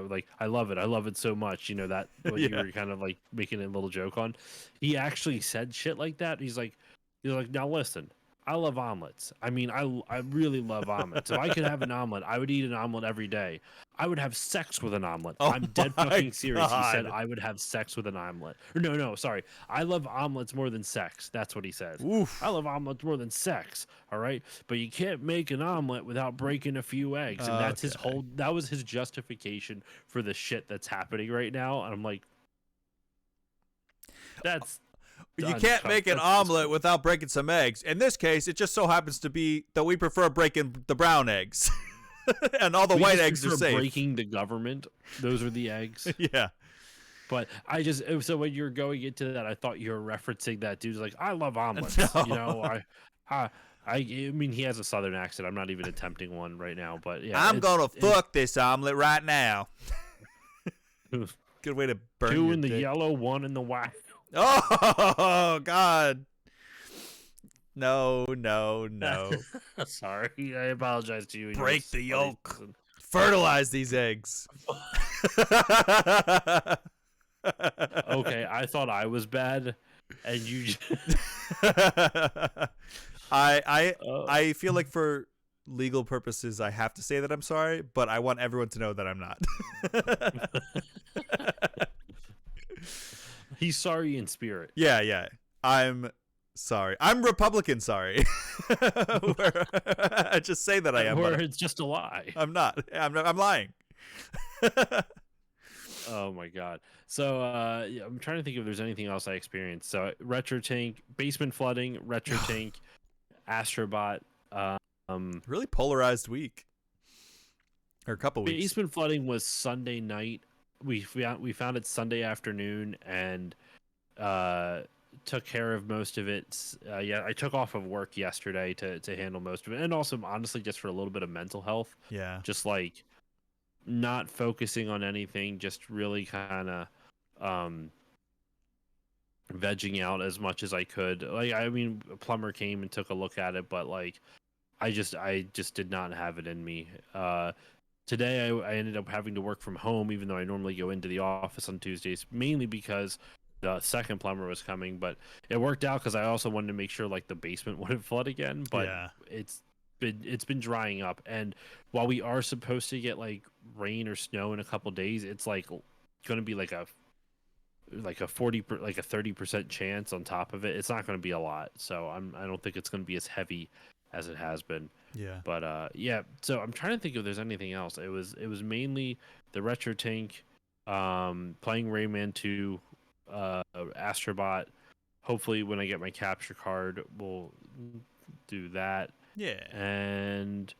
like, I love it so much, that what you were kind of like making a little joke on. He actually said shit like that. He's like, now listen, I love omelets. I mean, I really love omelets. If I could have an omelet, I would eat an omelet every day. I would have sex with an omelet. I'm dead fucking serious. God. He said I would have sex with an omelet. Or no, sorry. I love omelets more than sex. That's what he says. Oof. I love omelets more than sex. All right, but you can't make an omelet without breaking a few eggs, and that's that was his justification for the shit that's happening right now. And I'm like, that's. You can't make an omelet without breaking some eggs. In this case, it just so happens to be that we prefer breaking the brown eggs. And all the white eggs are safe. Breaking the government. Those are the eggs. Yeah. But so when you're going into that, I thought you were referencing that dude's like, I love omelets. No. I mean, he has a southern accent. I'm not even attempting one right now, but yeah. I'm going to fuck this omelet right now. Good way to burn Two your in the dick. yellow, one in the white. Oh, God. No. Sorry, I apologize to you. Break the yolk. Fertilize these eggs. Okay, I thought I was bad, and you. I feel like for legal purposes, I have to say that I'm sorry, but I want everyone to know that I'm not. He's sorry in spirit. Yeah. I'm sorry. I'm Republican sorry. I just say that I am. Or it's just a lie. I'm not. I'm lying. Oh my God. So I'm trying to think if there's anything else I experienced. So Retro Tank, basement flooding, Retro Tank, Astrobot. Really polarized week. Or a couple weeks. Basement flooding was Sunday night. We found it Sunday afternoon and took care of most of it. I took off of work yesterday to handle most of it, and also honestly just for a little bit of mental health. Yeah. Just like not focusing on anything, just really kind of vegging out as much as I could. Like, I mean, a plumber came and took a look at it, but like I just did not have it in me. Today I ended up having to work from home, even though I normally go into the office on Tuesdays, mainly because the second plumber was coming. But it worked out because I also wanted to make sure like the basement wouldn't flood again. But yeah. It's been drying up, and while we are supposed to get like rain or snow in a couple days, it's like going to be like a 30% chance on top of it. It's not going to be a lot, so I don't think it's going to be as heavy as it has been. Yeah. But yeah. So I'm trying to think if there's anything else. It was mainly the Retro Tank, playing Rayman 2, Astrobot. Hopefully, when I get my capture card, we'll do that. Yeah. And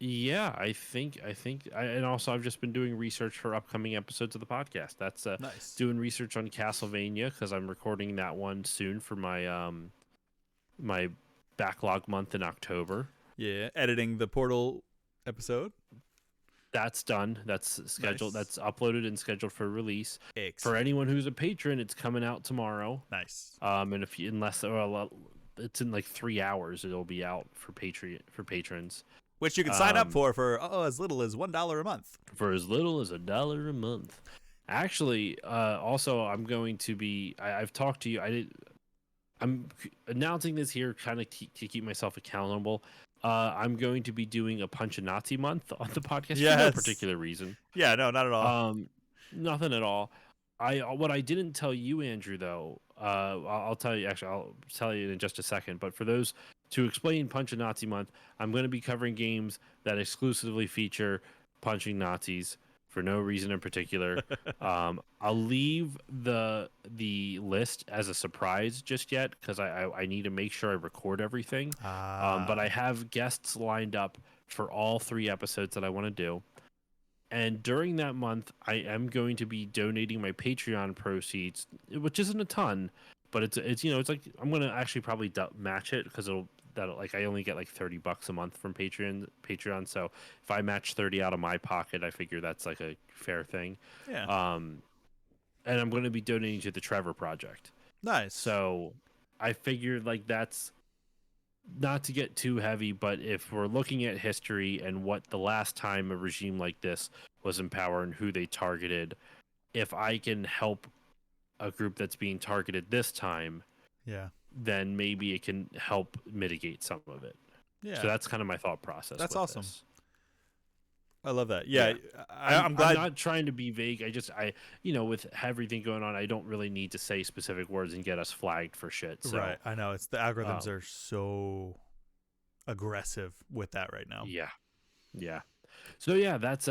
yeah, I think and also I've just been doing research for upcoming episodes of the podcast. That's nice. Doing research on Castlevania because I'm recording that one soon for my my backlog month in October. Yeah, editing the Portal episode. That's done. That's scheduled. Nice. That's uploaded and scheduled for release. Excellent. For anyone who's a patron, it's coming out tomorrow. Nice. And it's in like 3 hours, it'll be out for patrons. which you can sign up for as little as $1 a month. For as little as $1 a month. Actually, also, I'm going to be. I've talked to you. I'm announcing this here, kind of to keep myself accountable. I'm going to be doing a Punch a Nazi month on the podcast for no particular reason. Yeah, no, not at all. Nothing at all. What I didn't tell you, Andrew, though, I'll tell you. Actually, I'll tell you in just a second. But for those to explain Punch a Nazi month, I'm going to be covering games that exclusively feature punching Nazis for no reason in particular. I'll leave the list as a surprise just yet because I need to make sure I record everything. But I have guests lined up for all 3 episodes that I want to do. And during that month, I am going to be donating my Patreon proceeds, which isn't a ton, but it's it's like I'm going to actually probably match it because I only get like $30 a month from Patreon. So if I match 30 out of my pocket, I figure that's like a fair thing. Yeah. And I'm going to be donating to the Trevor Project. Nice. So I figured like that's not to get too heavy, but if we're looking at history and what the last time a regime like this was in power and who they targeted, if I can help a group that's being targeted this time, then maybe it can help mitigate some of it. Yeah. So that's kind of my thought process. That's awesome. This. I love that. Yeah. I'm glad. I'm not trying to be vague. I with everything going on, I don't really need to say specific words and get us flagged for shit. So, right. I know the algorithms are so aggressive with that right now. Yeah. Yeah. So yeah, that's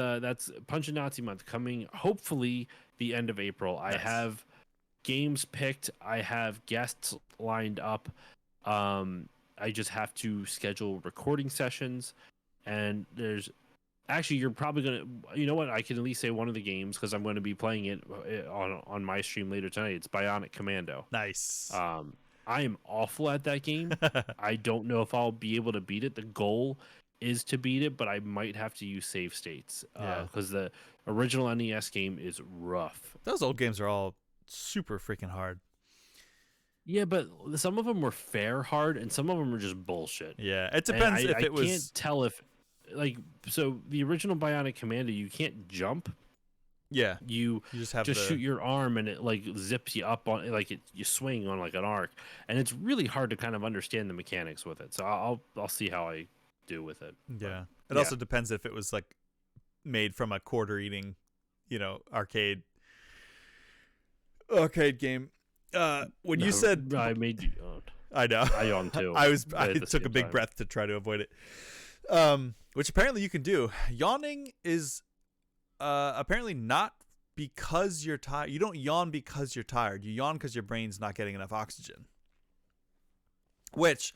Punch a Nazi month coming hopefully the end of April. Nice. I have games picked. I have guests lined up. I just have to schedule recording sessions, and there's actually you're probably gonna. You know what? I can at least say one of the games because I'm going to be playing it on my stream later tonight. It's Bionic Commando. Nice. I am awful at that game. I don't know if I'll be able to beat it. The goal is to beat it, but I might have to use save states because the original NES game is rough. Those old games are all super freaking hard. Yeah, but some of them were fair hard, and some of them were just bullshit. Yeah, it depends if it was. I can't tell if, so the original Bionic Commando, you can't jump. Yeah, you just have shoot your arm, and it zips you up on you swing on like an arc, and it's really hard to kind of understand the mechanics with it. So I'll see how I do with it. Yeah, it also depends if it was made from a quarter eating, arcade game. When you said I made you, I know I yawned too. I took a big breath to try to avoid it. Which apparently you can do. Yawning is apparently not because you're tired. You don't yawn because you're tired. You yawn because your brain's not getting enough oxygen. Which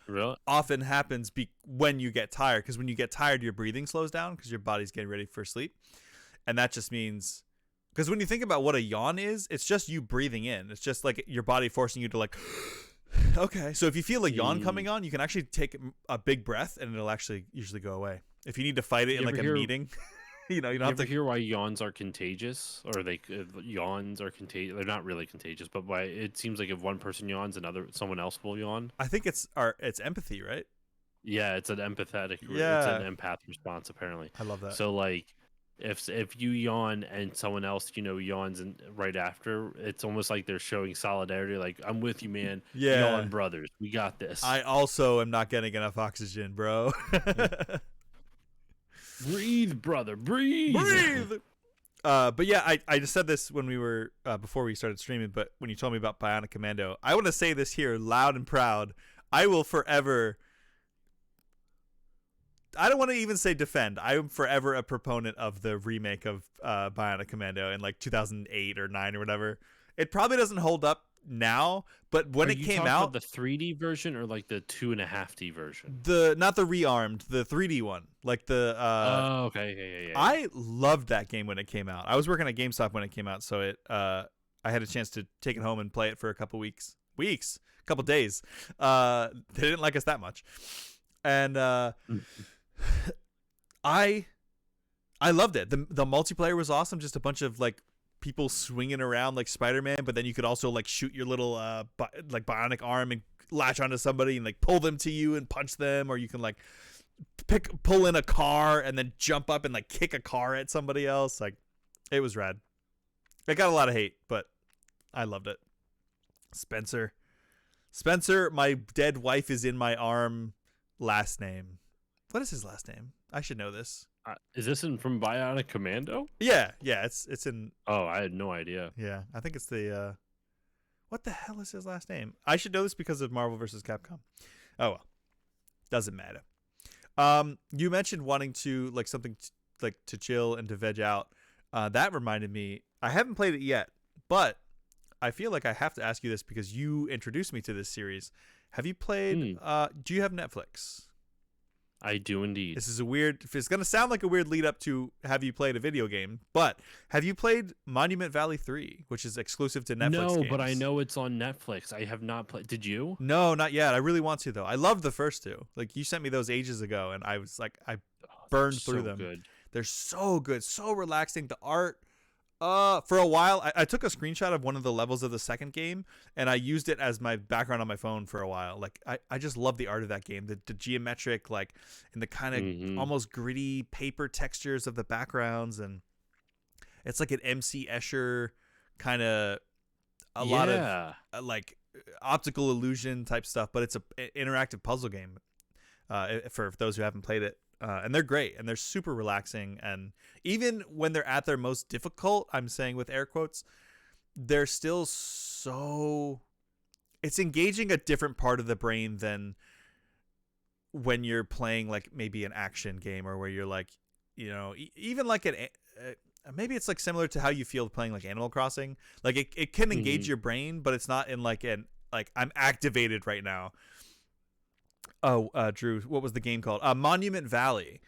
often happens when you get tired, because when you get tired, your breathing slows down because your body's getting ready for sleep. And that just means, because when you think about what a yawn is, it's just you breathing in. It's just like your body forcing you to okay. So if you feel a yawn coming on, you can actually take a big breath and it'll actually usually go away. If you need to fight it in a meeting, you don't have to hear why yawns are contagious, or yawns are contagious. They're not really contagious, but why it seems like if one person yawns, someone else will yawn. I think it's empathy, right? Yeah, it's an empathetic. Yeah. It's an empath response apparently. I love that. So if you yawn and someone else yawns and right after, it's almost like they're showing solidarity. Like, I'm with you, man. Yeah, yawn brothers, we got this. I also am not getting enough oxygen, bro. Breathe, brother, breathe. But yeah, I just said this when we were before we started streaming, but when you told me about Bionic Commando, I want to say this here loud and proud. I will forever, I don't want to even say defend, I am forever a proponent of the remake of Bionic Commando in 2008 or 9 or whatever. It probably doesn't hold up now, but when it came out, the 3D version or the 2.5D version, not the rearmed, the 3D one, okay, yeah. I loved that game when it came out. I was working at GameStop when it came out, so I had a chance to take it home and play it for a couple days. They didn't like us that much, and I loved it. The multiplayer was awesome. Just a bunch of people swinging around like Spider-Man, but then you could also shoot your little bionic arm and latch onto somebody and pull them to you and punch them, or you can pull in a car and then jump up and like kick a car at somebody else. Like, it was rad. It got a lot of hate, but I loved it. Spencer, my dead wife is in my arm. Last name. What is his last name? I should know this. Is this from Bionic Commando? Yeah, it's in. Oh, I had no idea. Yeah, I think it's the. What the hell is his last name? I should know this because of Marvel vs. Capcom. Oh well, doesn't matter. You mentioned wanting to like something like to chill and to veg out. That reminded me. I haven't played it yet, but I feel like I have to ask you this because you introduced me to this series. Have you played? Do you have Netflix? I do indeed. This is a weird. It's going to sound like a weird lead up to have you played a video game, but have you played Monument Valley 3, which is exclusive to Netflix? No, games? but I know it's on Netflix. I have not played. Did you? No, not yet. I really want to though. I loved the first two. Like you sent me those ages ago, and I was like, I burned through them. Good. They're so good, so relaxing. The art. For a while, I took a screenshot of one of the levels of the second game, and I used it as my background on my phone for a while. Like, I just love the art of that game. The geometric, like, and the kind of almost gritty paper textures of the backgrounds, and it's like an MC Escher kind of a lot of like optical illusion type stuff, but it's an interactive puzzle game. For those who haven't played it. And they're great, and they're super relaxing, and even when they're at their most difficult, I'm saying with air quotes, they're still so... It's engaging a different part of the brain than when you're playing, like, maybe an action game, or where you're, like, you know, even like maybe it's, like, similar to how you feel playing, like, Animal Crossing. Like, it can engage your brain, but it's not in, like, I'm activated right now. Oh, Drew, what was the game called? Monument Valley.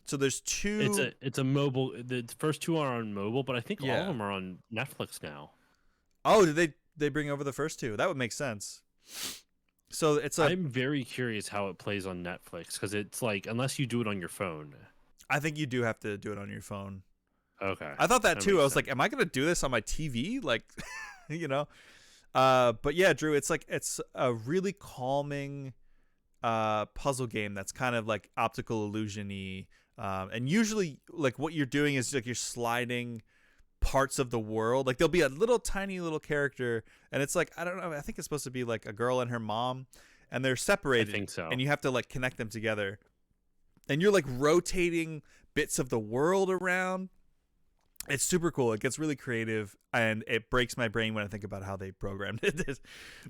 So there's two. It's a mobile. The first two are on mobile, but I think all of them are on Netflix now. Oh, did they bring over the first two? That would make sense. So I'm very curious how it plays on Netflix because it's like unless you do it on your phone. I think you do have to do it on your phone. Okay. I thought that too. I was like, am I gonna do this on my TV? Like, you know. But yeah, Drew, it's a really calming puzzle game that's kind of like optical illusion-y, and usually like what you're doing is like you're sliding parts of the world. Like there'll be a little tiny little character, and it's like I don't know, I think it's supposed to be like a girl and her mom, and they're separated. I think so. And you have to like connect them together, and you're like rotating bits of the world around. It's super cool. It gets really creative, and it breaks my brain when I think about how they programmed it.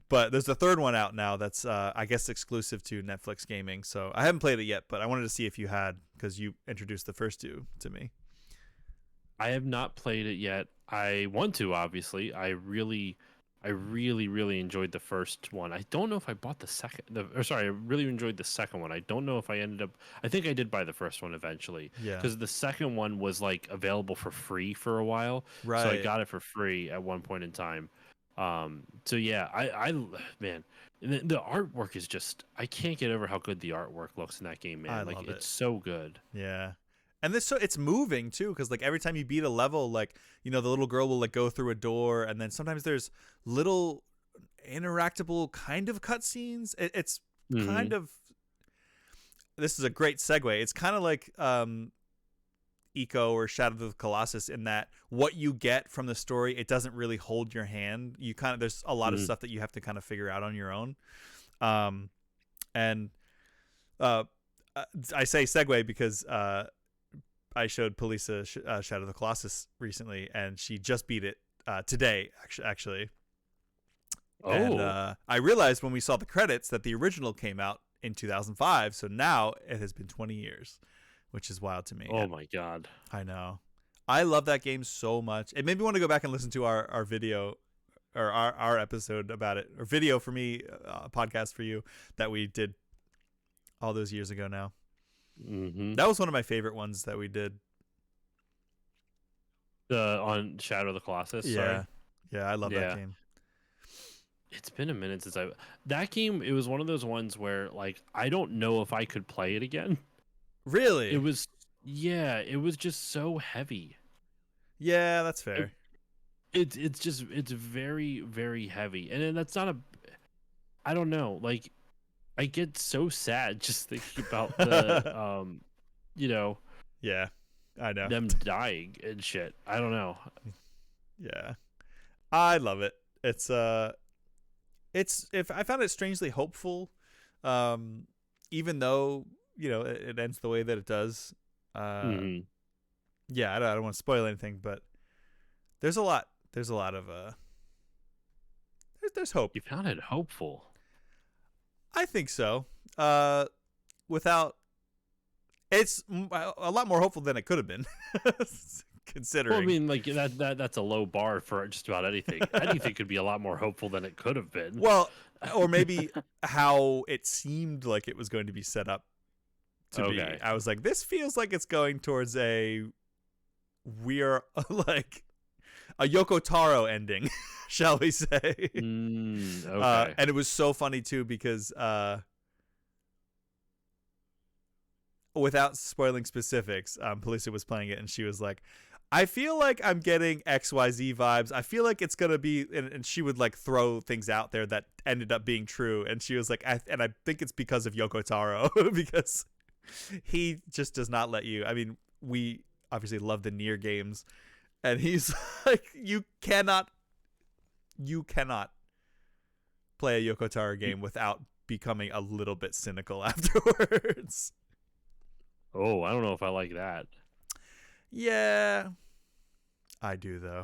But there's a third one out now that's, I guess, exclusive to Netflix gaming. So I haven't played it yet, but I wanted to see if you had, because you introduced the first two to me. I have not played it yet. I want to, obviously. I really enjoyed the first one. I don't know if I bought the second. I really enjoyed the second one. I don't know if I ended up. I think I did buy the first one eventually. Yeah. Because the second one was like available for free for a while. Right. So I got it for free at one point in time. So yeah, I man, the artwork is just. I can't get over how good the artwork looks in that game, man. I like love it's so good. Yeah. And it's moving too, because like every time you beat a level, like, you know, the little girl will like go through a door, and then sometimes there's little interactable kind of cutscenes. It's kind of, this is a great segue. It's kind of like Eco or Shadow of the Colossus in that what you get from the story, it doesn't really hold your hand. You kind of, there's a lot of stuff that you have to kind of figure out on your own. I say segue because I showed Polisa Shadow of the Colossus recently, and she just beat it today, actually. Oh. And I realized when we saw the credits that the original came out in 2005, so now it has been 20 years, which is wild to me. Oh my god. I know. I love that game so much. It made me want to go back and listen to our video, or our episode about it, or video for me, a podcast for you that we did all those years ago now. That was one of my favorite ones that we did. On Shadow of the Colossus. Yeah. Yeah, I love that game. It's been a minute since that game. It was one of those ones where like I don't know if I could play it again. Really? It was just so heavy. Yeah, that's fair. It's very, very heavy, and that's not I don't know. Like I get so sad just thinking about the you know, Yeah, I know. them dying and shit. I don't know. Yeah, I love it. It's if I found it strangely hopeful, even though it ends the way that it does. Hmm. Yeah, I don't want to spoil anything, but there's a lot. There's a lot of there's hope. You found it hopeful. I think so. Without it's a lot more hopeful than it could have been, considering. Well, I mean, like that's a low bar for just about anything. Anything could be a lot more hopeful than it could have been. Well, or maybe how it seemed like it was going to be set up to be. I was like, this feels like it's going towards we're like a Yoko Taro ending, shall we say? Okay. And it was so funny too because without spoiling specifics, Policia was playing it and she was like, I feel like I'm getting XYZ vibes. I feel like it's gonna be, and she would like throw things out there that ended up being true. And she was like, I think it's because of Yoko Taro because he just does not let you. I mean, we obviously love the Nier games, and he's like, you cannot play a Yoko Taro game without becoming a little bit cynical afterwards. Oh, I don't know if I like that. Yeah, I do though.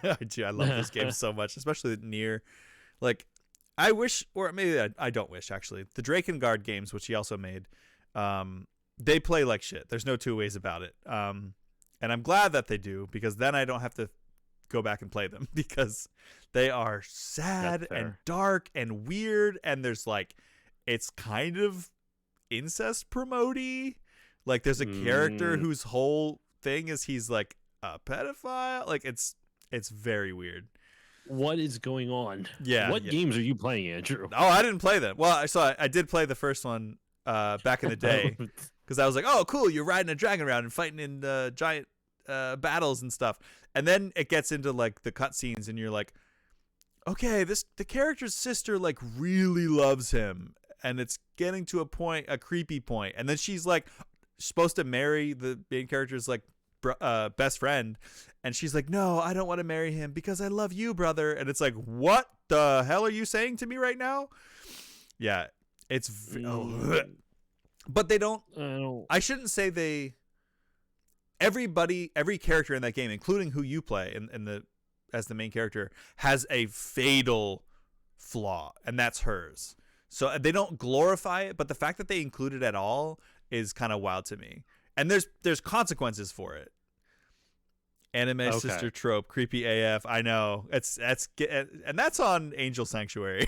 I do. I love this game so much, especially Nier. Like, I wish, or maybe I don't wish actually. The Drakengard games, which he also made, they play like shit. There's no two ways about it. And I'm glad that they do, because then I don't have to go back and play them, because they are sad and dark and weird, and there's like, it's kind of incest promote-y. Like, there's a character whose whole thing is he's like a pedophile. Like, it's very weird. What is going on? Yeah. What games are you playing, Andrew? Oh, I didn't play them. Well, I did play the first one back in the day, because I was like, oh, cool, you're riding a dragon around and fighting in giant battles and stuff. And then it gets into like the cutscenes, and you're like, okay, the character's sister like really loves him, and it's getting to a creepy point. And then she's like supposed to marry the main character's like best friend, and she's like, no, I don't want to marry him because I love you, brother. And it's like, what the hell are you saying to me right now? Yeah, it's but they don't. I shouldn't say every character in that game, including who you play as the main character, has a fatal flaw, and that's hers. So they don't glorify it, but the fact that they include it at all is kind of wild to me. And there's consequences for it. Anime sister trope, creepy AF. I know. And that's on Angel Sanctuary.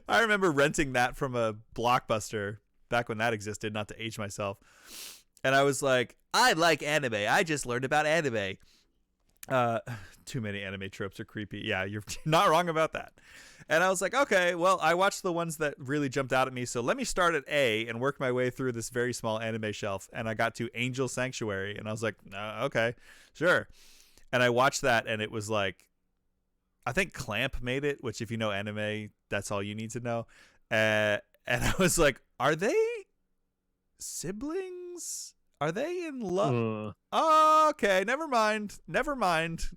I remember renting that from a Blockbuster back when that existed, not to age myself. And I was like, I like anime. I just learned about anime. Too many anime tropes are creepy. Yeah, you're not wrong about that. And I was like, okay, well, I watched the ones that really jumped out at me, so let me start at A and work my way through this very small anime shelf. And I got to Angel Sanctuary, and I was like, okay, sure. And I watched that, and it was like, I think Clamp made it, which if you know anime, that's all you need to know. And I was like, are they siblings? Are they in love? Okay, never mind.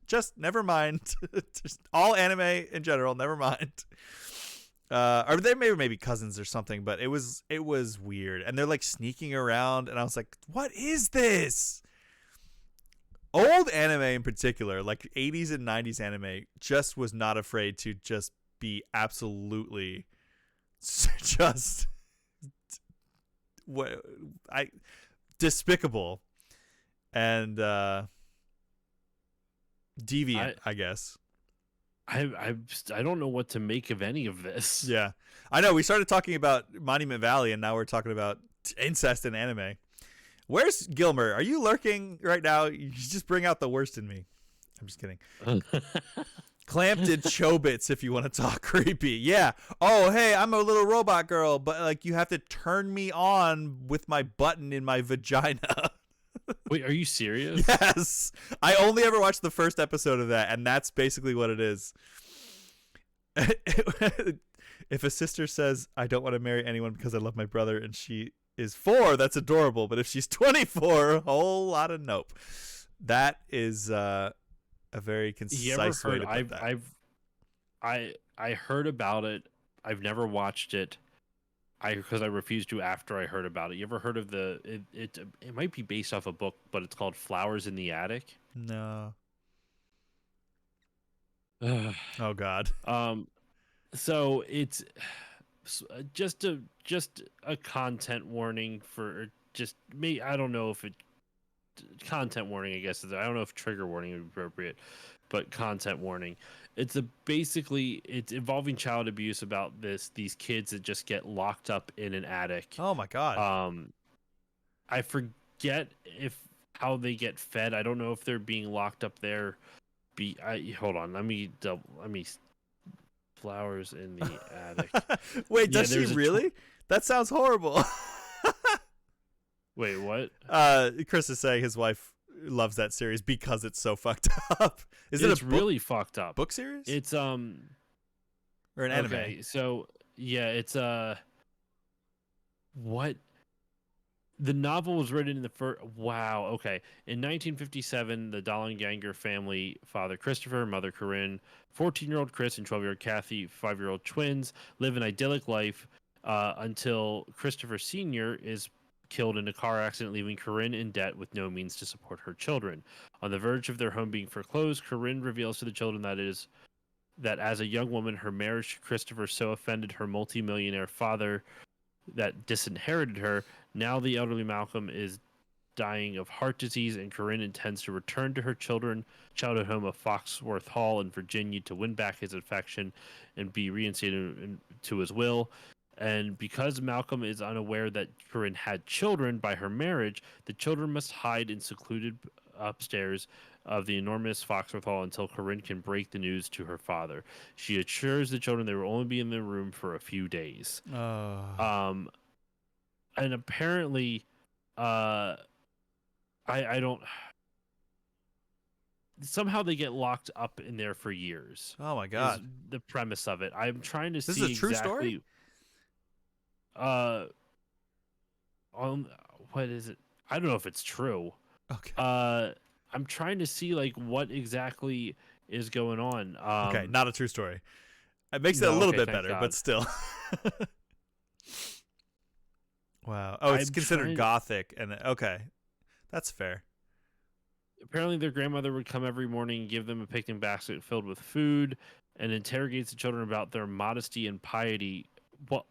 Just never mind. Just all anime in general, never mind. Or they maybe cousins or something, but it was weird. And they're like sneaking around, and I was like, what is this? Old anime in particular, like 80s and 90s anime, just was not afraid to just be absolutely just despicable and deviant, I guess. I don't know what to make of any of this. Yeah, I know. We started talking about Monument Valley, and now we're talking about incest in anime. Where's Gilmer? Are you lurking right now? You just bring out the worst in me. I'm just kidding. Clamp did Chobits if you want to talk creepy. Yeah. Oh, hey, I'm a little robot girl, but like you have to turn me on with my button in my vagina. Wait, are you serious? Yes. I only ever watched the first episode of that, and that's basically what it is. If a sister says, I don't want to marry anyone because I love my brother, and she is 4, that's adorable. But if she's 24, a whole lot of nope. That is a very concise way to put that. I heard about it. I've never watched it. Because I refused to after I heard about it. You ever heard of it might be based off a book, but it's called Flowers in the Attic? No. Ugh. Oh God. So it's just a content warning for just me. I don't know if it content warning. I guess I don't know if trigger warning would be appropriate, but content warning. It's basically it's involving child abuse about these kids that just get locked up in an attic. Oh my God. I forget how they get fed. I don't know if they're being locked up there. Hold on. Let me Flowers in the Attic. Wait, does she really? That sounds horrible. Wait, what? Chris is saying his wife loves that series because it's so fucked up. It's really fucked up book series? It's or an anime. Okay, so yeah, it's what the novel was written in the first. Wow. Okay, in 1957, the Dollanganger family, father Christopher, mother Corinne, 14-year-old Chris, and 12-year-old Kathy, 5-year-old twins, live an idyllic life until Christopher Sr. is killed in a car accident, leaving Corinne in debt with no means to support her children. On the verge of their home being foreclosed, Corinne reveals to the children that as a young woman, her marriage to Christopher so offended her multimillionaire father that disinherited her. Now the elderly Malcolm is dying of heart disease, and Corinne intends to return to her childhood home of Foxworth Hall in Virginia to win back his affection and be reinstated to his will. And because Malcolm is unaware that Corinne had children by her marriage, the children must hide in secluded upstairs of the enormous Foxworth Hall until Corinne can break the news to her father. She assures the children they will only be in their room for a few days. And apparently, I don't. Somehow they get locked up in there for years. Oh my God! Is the premise of it. I'm trying to see. This is a true story. What is it? I don't know if it's true. Okay. I'm trying to see like what exactly is going on. Okay, not a true story. It makes it a little bit better, God. But still. Wow. Oh, it's considered gothic, and okay, that's fair. Apparently, their grandmother would come every morning and give them a picnic basket filled with food, and interrogates the children about their modesty and piety. What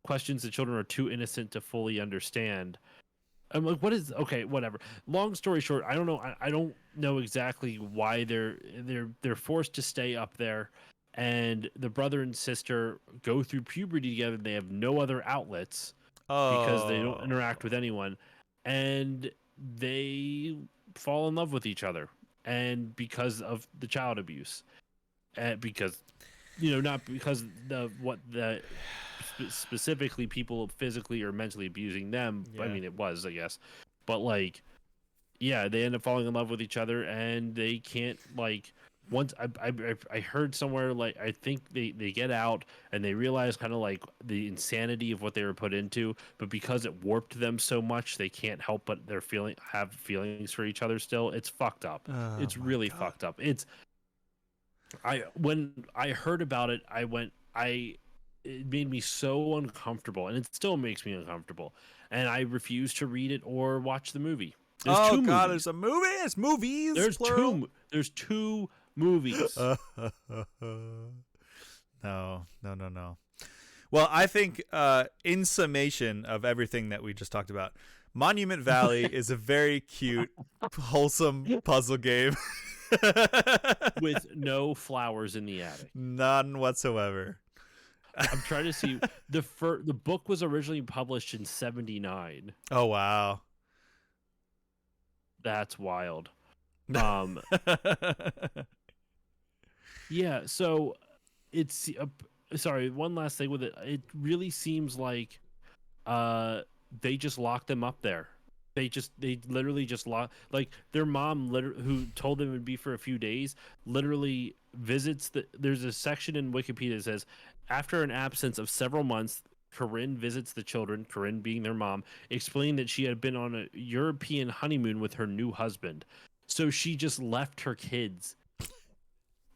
questions the children are too innocent to fully understand. I'm like, what is okay? Whatever. Long story short, I don't know. I don't know exactly why they're forced to stay up there, and the brother and sister go through puberty together. They have no other outlets because they don't interact with anyone, and they fall in love with each other, and because of the child abuse, because not because of what the specifically people physically or mentally abusing them. Yeah. I mean, it was, I guess, but like, yeah, they end up falling in love with each other, and they can't like. Once I heard somewhere, like, I think they get out and they realize kind of like the insanity of what they were put into, but because it warped them so much, they can't help but have feelings for each other still. It's fucked up. It's really fucked up. When I heard about it, it made me so uncomfortable, and it still makes me uncomfortable, and I refuse to read it or watch the movie. There's two movies. There's a movie. It's movies. There's two movies. No. Well, I think in summation of everything that we just talked about, Monument Valley is a very cute, wholesome puzzle game. With no flowers in the attic. None whatsoever. I'm trying to see. The book was originally published in 1979. Oh, wow. That's wild. Yeah, so it's sorry, one last thing with it. It really seems like they just locked them up there. They literally just locked, like, their mom who told them it would be for a few days, literally visits there's a section in Wikipedia that says After an absence of several months, Corinne visits the children, Corinne being their mom, explaining that she had been on a European honeymoon with her new husband. So she just left her kids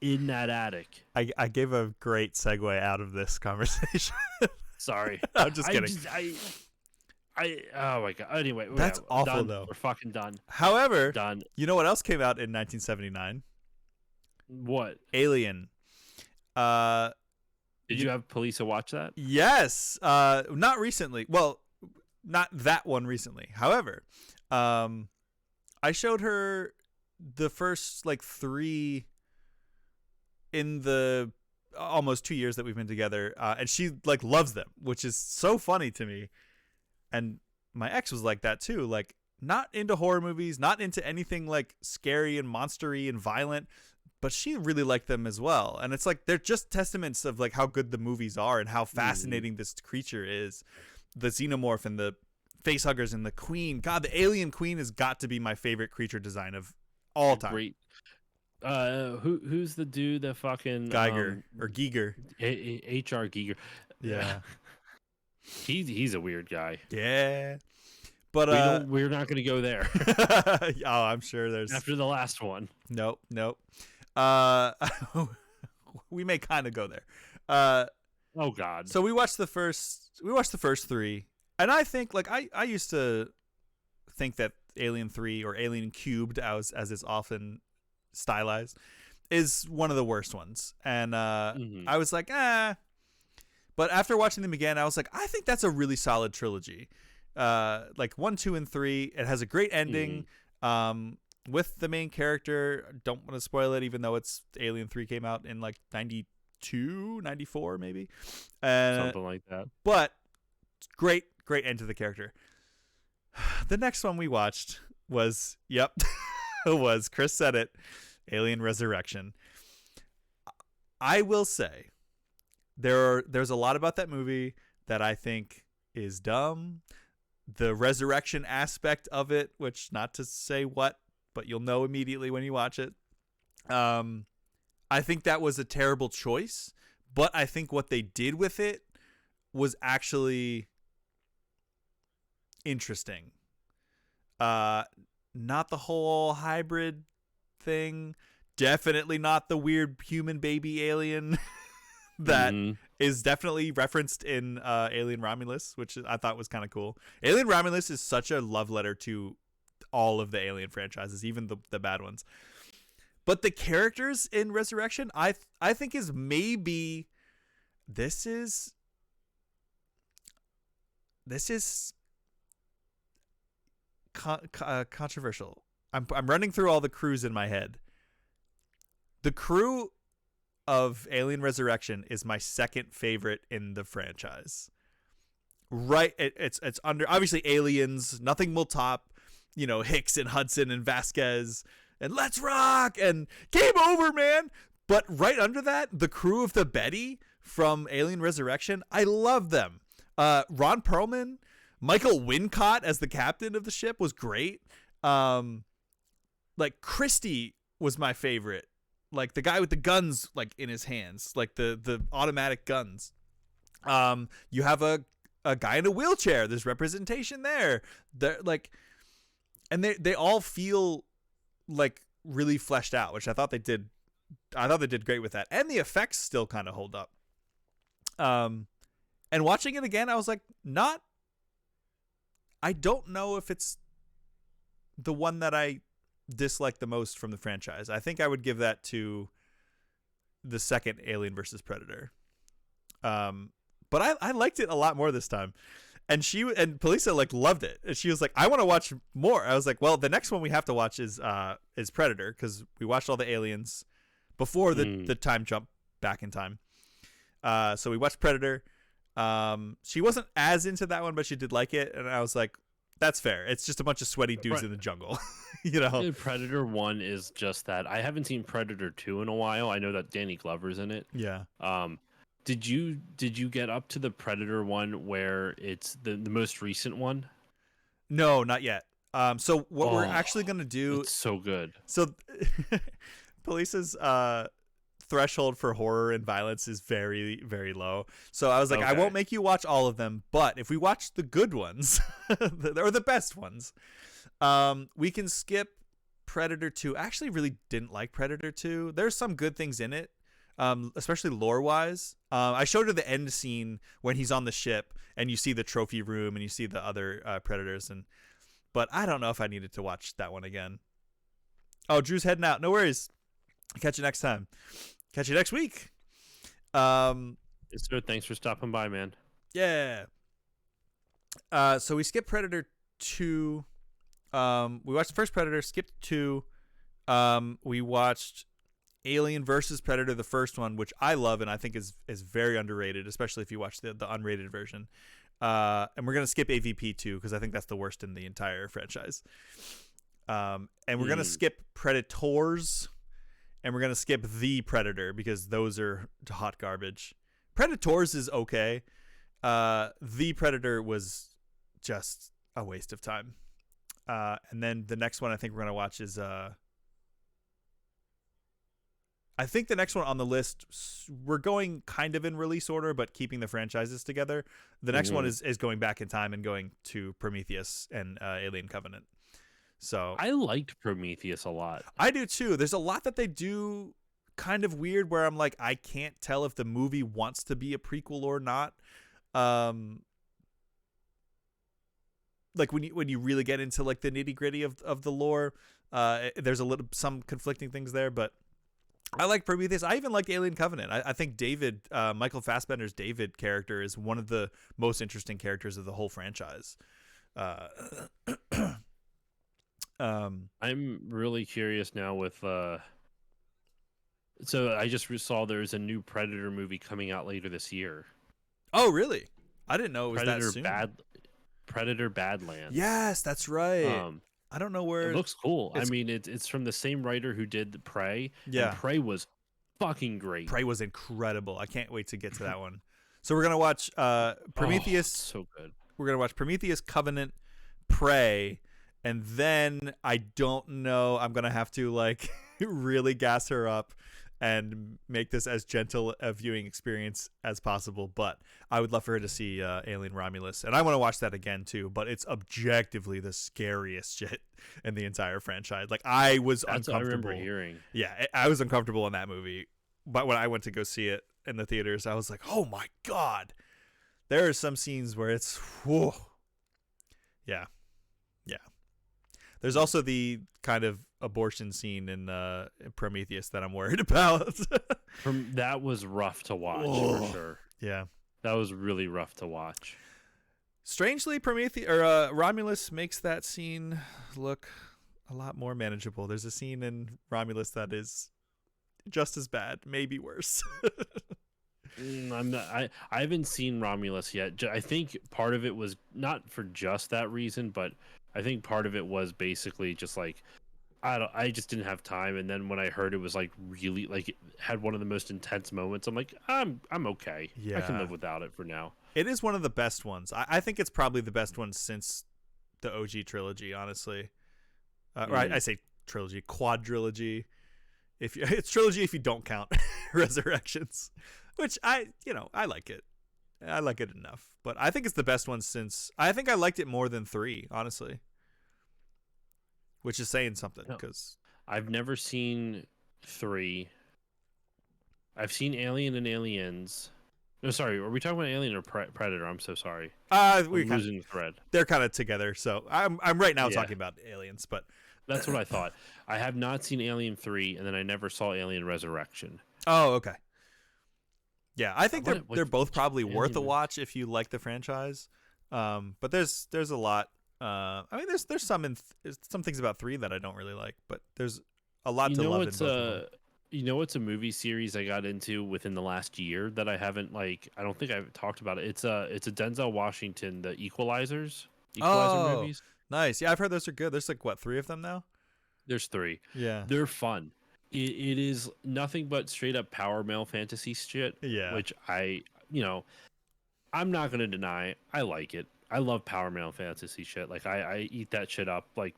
in that attic. I gave a great segue out of this conversation. Sorry. I'm just kidding. Oh my god. Anyway, That's awful done. though. We're fucking done. However, Done. you know what else came out in 1979? What? Alien. Did you have Police watch that? Yes. Not recently. Well, not that one recently. However, I showed her the first like 3 in the almost 2 years that we've been together, and she like loves them, which is so funny to me. And my ex was like that too, like not into horror movies, not into anything like scary and monstery and violent, but she really liked them as well. And it's like they're just testaments of like how good the movies are and how fascinating this creature is. The xenomorph and the facehuggers and the queen. God, the alien queen has got to be my favorite creature design of all time. Great. Who's the dude that fucking Geiger or Giger? H.R. Giger. Yeah. He's a weird guy. Yeah. But we're not going to go there. Oh, I'm sure there's after the last one. Nope. We may kind of go there. Oh God. So we watched the first 3, and I think like I used to think that Alien 3 or Alien Cubed, as is often stylized, is one of the worst ones. And I was like, but after watching them again, I was like, I think that's a really solid trilogy. Like 1, 2, and 3, it has a great ending. With the main character. Don't want to spoil it, even though it's Alien 3 came out in like 92, 94 maybe. Something like that. But great end to the character. The next one we watched was, was, Chris said it, Alien Resurrection. I will say there's a lot about that movie that I think is dumb. The resurrection aspect of it, which not to say what, but you'll know immediately when you watch it. I think that was a terrible choice, but I think what they did with it was actually interesting. Not the whole hybrid thing. Definitely not the weird human baby alien that is definitely referenced in Alien Romulus, which I thought was kind of cool. Alien Romulus is such a love letter to all of the Alien franchises, even the bad ones. But the characters in Resurrection, I think is maybe this is controversial. I'm running through all the crews in my head. The crew of Alien Resurrection is my second favorite in the franchise. Right, it's under obviously Aliens. Nothing will top, Hicks and Hudson and Vasquez and Let's Rock and Game Over, man. But right under that, the crew of the Betty from Alien Resurrection, I love them. Ron Perlman, Michael Wincott as the captain of the ship was great. Like Christie was my favorite. Like the guy with the guns like in his hands, like the automatic guns. You have a guy in a wheelchair. There's representation there. They're like, and they all feel like really fleshed out, which I thought they did. I thought they did great with that, and the effects still kind of hold up. And watching it again, I was like, I don't know if it's the one that I dislike the most from the franchise. I think I would give that to the second Alien versus Predator. But I liked it a lot more this time. And Polisa like loved it. And she was like, I want to watch more. I was like, well, the next one we have to watch is Predator, because we watched all the Aliens before the time jump back in time. So we watched Predator. She wasn't as into that one, but she did like it, and I was like, that's fair. It's just a bunch of sweaty dudes in the jungle. Predator 1 is just that. I haven't seen Predator 2 in a while. I know that Danny Glover's in it. Yeah. Did you get up to the Predator one where it's the most recent one? No, not yet. So what we're actually gonna do? It's so good. So, Police's threshold for horror and violence is very, very low. So I was like, I Okay. won't make you watch all of them, but if we watch the good ones or the best ones, we can skip Predator 2. I actually really didn't like Predator 2. There's some good things in it, especially lore-wise. I showed her the end scene when he's on the ship and you see the trophy room and you see the other Predators, but I don't know if I needed to watch that one again. Oh, Drew's heading out. No worries. Catch you next time. Catch you next week. Yes, sir. Thanks for stopping by, man. Yeah. So we skipped Predator 2. We watched the first Predator, skipped 2. We watched Alien versus Predator, the first one, which I love and I think is very underrated, especially if you watch the unrated version. And we're going to skip AVP 2 because I think that's the worst in the entire franchise. And we're going to skip Predators, and we're going to skip The Predator because those are hot garbage. Predators is okay. The Predator was just a waste of time. And then the next one I think we're going to watch is I think the next one on the list, we're going kind of in release order, but keeping the franchises together. The next one is going back in time and going to Prometheus and Alien Covenant. So I liked Prometheus a lot. I do too. There's a lot that they do kind of weird where I'm like, I can't tell if the movie wants to be a prequel or not. Like when you really get into like the nitty gritty of the lore, there's some conflicting things there, but I like Prometheus. I even like Alien Covenant. I think David, Michael Fassbender's David character is one of the most interesting characters of the whole franchise. I'm really curious now with so I just saw there's a new Predator movie coming out later this year. Oh, really? I didn't know it was Predator that soon. Predator Badlands. Yes, that's right. I don't know where It looks cool. I it's- mean, it's from the same writer who did the Prey. Yeah. And Prey was fucking great. Prey was incredible. I can't wait to get to that one. So we're gonna watch Prometheus. Oh, so good. We're gonna watch Prometheus, Covenant, Prey, and then I don't know. I'm gonna have to like really gas her up and make this as gentle a viewing experience as possible. But I would love for her to see Alien Romulus, and I want to watch that again too. But it's objectively the scariest shit in the entire franchise. Like I was That's what I uncomfortable. remember hearing. Yeah, I was uncomfortable in that movie. But when I went to go see it in the theaters, I was like, oh my God. There are some scenes where it's, whoa. Yeah. Yeah. There's also the kind of abortion scene in Prometheus that I'm worried about. That was rough to watch Whoa. for sure. Yeah. That was really rough to watch. Strangely, Prometheus or Romulus makes that scene look a lot more manageable. There's a scene in Romulus that is just as bad, maybe worse. I'm not. I haven't seen Romulus yet. I think part of it was not for just that reason, but I think part of it was basically just like I just didn't have time. And then when I heard it was like really like it had one of the most intense moments, I'm like I'm okay. I can Yeah. live without it for now. It is one of the best ones. I think it's probably the best one since the OG trilogy, honestly. Or I say trilogy, quadrilogy. It's trilogy if you don't count Resurrections, which I like it. I like it enough, but I think it's the best one since. I think I liked it more than 3, honestly. Which is saying something No. because I've never seen 3. I've seen Alien and Aliens. No, sorry. Are we talking about Alien or Predator? I'm so sorry. I'm losing the thread. they're kind of together. So I'm right now Yeah. talking about Aliens, but That's what I thought. I have not seen Alien 3, and then I never saw Alien Resurrection. oh, okay. Yeah, I think What- they're both which probably worth a Alien- watch if you like the franchise. But there's a lot. I mean, there's some some things about 3 that I don't really like, but there's a lot to love in both of them. You know what's a movie series I got into within the last year that I haven't I don't think I've talked about it. It's a Denzel Washington, the Equalizer Oh. movies. Nice. Yeah, I've heard those are good. There's like what 3 of them now. There's 3. Yeah. They're fun. It is nothing but straight up power male fantasy shit. Yeah. Which I'm not gonna deny. I like it. I love power male fantasy shit. Like I eat that shit up. Like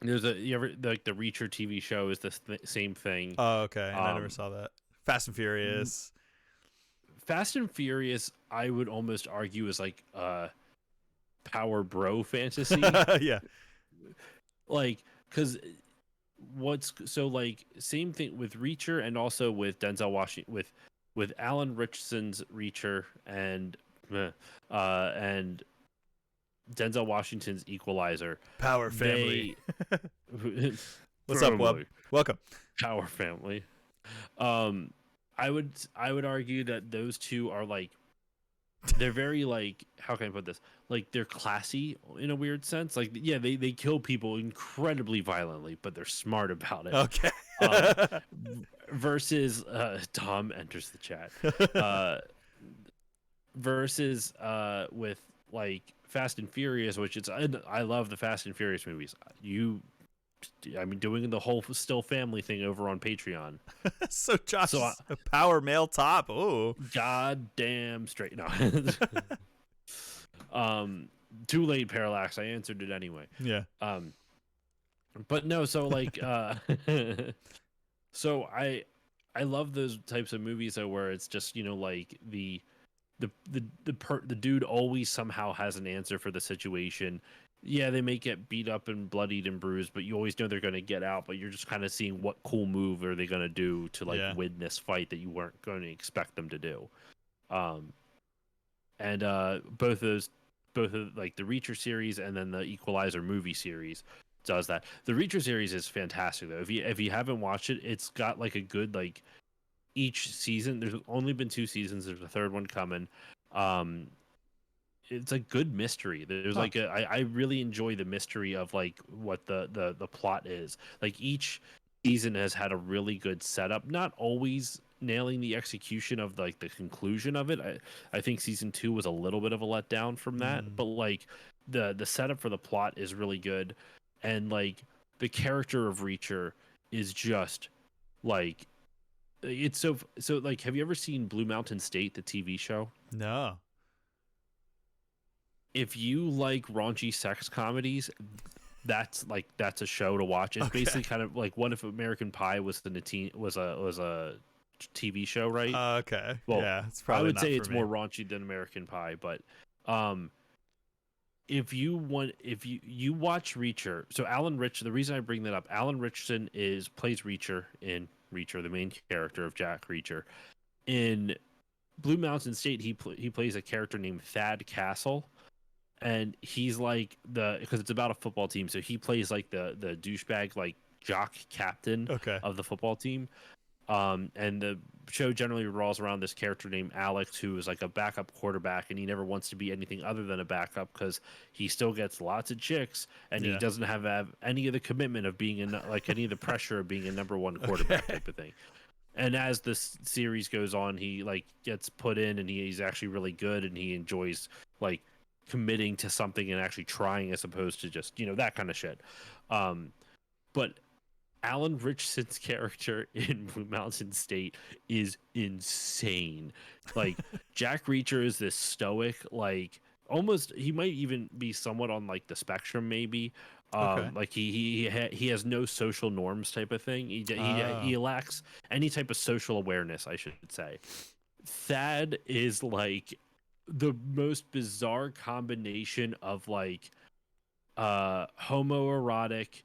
the Reacher TV show is the same thing. Oh, okay. I never Um, saw that. Fast and Furious. Fast and Furious, I would almost argue, is like power bro fantasy. Yeah. Like, because what's so like same thing with Reacher and also with Denzel Washington with Alan Richardson's Reacher and Denzel Washington's Equalizer. Power family. They, What's up, Wub? Welcome. Power family. I would argue that those two are like, they're very like, how can I put this? Like, they're classy in a weird sense. Like, yeah, they kill people incredibly violently, but they're smart about it. Okay. Versus Tom enters the chat. Versus with like Fast and Furious, which I love the Fast and Furious movies. Doing the whole still family thing over on Patreon. So Josh, a power male top. Oh, goddamn straight. No. Too late, Parallax. I answered it anyway. Yeah. But no. So like, so I love those types of movies though, where it's just like the dude always somehow has an answer for the situation. Yeah, they may get beat up and bloodied and bruised, but you always know they're going to get out. But you're just kind of seeing what cool move are they going to do to win this fight that you weren't going to expect them to do. And both of like the Reacher series and then the Equalizer movie series does that. The Reacher series is fantastic though. If you haven't watched it, it's got like a good like each season. There's only been 2 seasons. There's a third one coming. It's a good mystery. There's like I really enjoy the mystery of like what the plot is. Like each season has had a really good setup, not always nailing the execution of like the conclusion of it. I think season 2 was a little bit of a letdown from that, but like the setup for the plot is really good, and like the character of Reacher is just like, it's so like, have you ever seen Blue Mountain State, the TV show? No. If you like raunchy sex comedies, that's a show to watch. It's basically kind of like What If American Pie was a TV show, right? Okay. Well, yeah, it's probably I would not say for it's me. more raunchy than American Pie, but if you watch Reacher, so the reason I bring that up, Alan Richardson plays Reacher in Reacher, the main character of Jack Reacher. In Blue Mountain State, he plays a character named Thad Castle. And he's like because it's about a football team, so he plays like the douchebag like jock captain of the football team. And the show generally revolves around this character named Alex, who is like a backup quarterback, and he never wants to be anything other than a backup because he still gets lots of chicks, and he doesn't have any of the commitment of being any of the pressure of being a number one quarterback type of thing. And as this series goes on, he like gets put in, and he's actually really good, and he enjoys like committing to something and actually trying as opposed to just that kind of shit. But Alan Richardson's character in Blue Mountain State is insane. Like Jack Reacher is this stoic, like almost, he might even be somewhat on like the spectrum maybe. Like he has no social norms type of thing. He lacks any type of social awareness, I should say. Thad is like the most bizarre combination of like homoerotic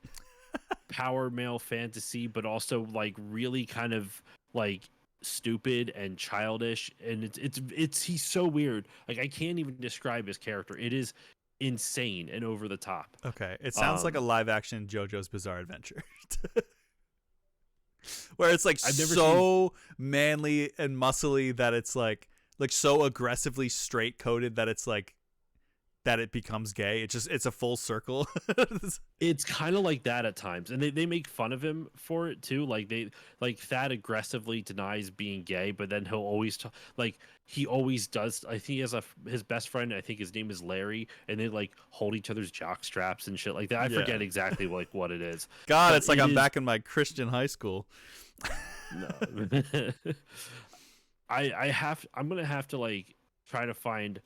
power male fantasy, but also like really kind of like stupid and childish, and it's he's so weird. Like I can't even describe his character. It is insane and over the top. Okay, it sounds like a live action JoJo's Bizarre Adventure. Where it's like so manly and muscly that it's like so aggressively straight coded that it's like that it becomes gay. It's a full circle. It's kind of like that at times, and they make fun of him for it too. Like Thad aggressively denies being gay, but then he'll always he always does. I think he has his best friend, I think his name is Larry, and they like hold each other's jock straps and shit like that. I forget exactly like what it is. God, but it's like I'm back in my Christian high school. No. I'm gonna have to like try to find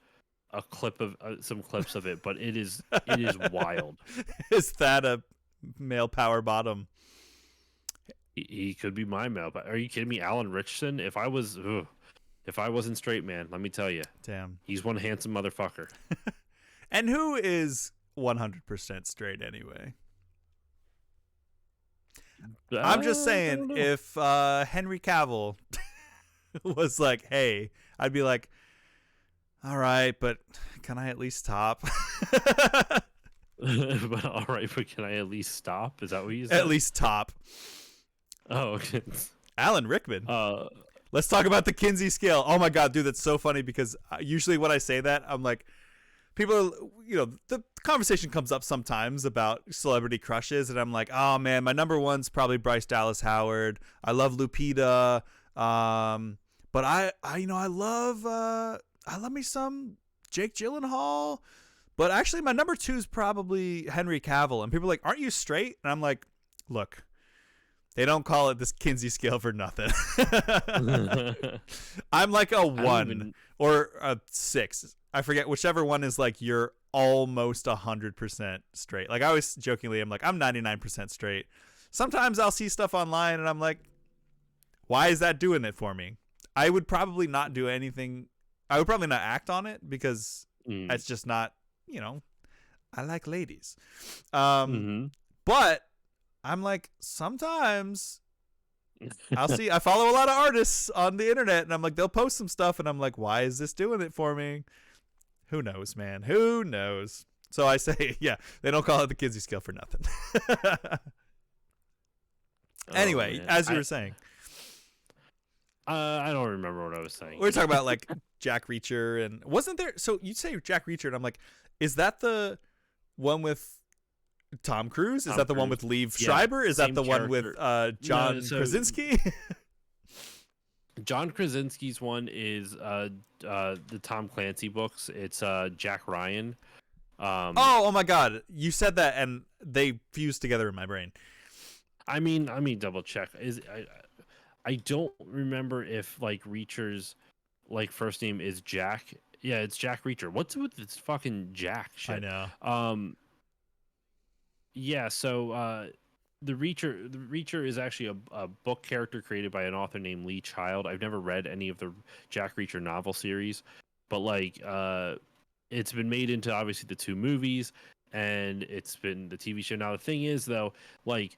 a clip of some clips of it, but it is wild. Is that a male power bottom? He could be my mailbag. Are you kidding me? Alan Richardson? If I wasn't straight, man, let me tell you, Damn. he's one handsome motherfucker. And who is 100% straight anyway? I'm just I saying, don't know. if Henry Cavill was like, hey, I'd be like, all right, but can I at least top? But all right, but can I at least stop? Is that what you said? At least top. Oh, okay. Alan Rickman. Uh, Let's talk about the Kinsey scale. Oh my God, dude, that's so funny because usually when I say that, I'm like, people are, the conversation comes up sometimes about celebrity crushes, and I'm like, oh man, my number one's probably Bryce Dallas Howard. I love Lupita, but I love me some Jake Gyllenhaal. But actually, my number two is probably Henry Cavill, and people are like, aren't you straight? And I'm like, look. They don't call it this Kinsey scale for nothing. I'm like a 1 or a 6. I forget whichever one is like you're almost 100% straight. Like I always jokingly, I'm like, I'm 99% straight. Sometimes I'll see stuff online and I'm like, why is that doing it for me? I would probably not do anything. I would probably not act on it because it's just not, I like ladies. But I'm like, sometimes I follow a lot of artists on the internet and I'm like, they'll post some stuff and I'm like, why is this doing it for me? Who knows, man? Who knows? So I say, yeah, they don't call it the Kinsey scale for nothing. Anyway, as you were saying. I don't remember what I was saying. We were talking about like Jack Reacher and wasn't there? So you say Jack Reacher and I'm like, is that the one with Tom Cruise? Is that the one with Liev Schreiber? Is that the one with John Krasinski? John Krasinski's one is the Tom Clancy books. It's Jack Ryan. Oh my God! You said that, and they fused together in my brain. I mean, let me double check. I don't remember if like Reacher's like first name is Jack. Yeah, it's Jack Reacher. What's with this fucking Jack shit? I know. Yeah, so the Reacher is actually a book character created by an author named Lee Child. I've never read any of the Jack Reacher novel series, but like it's been made into obviously the 2 movies and it's been the TV show. Now the thing is though, like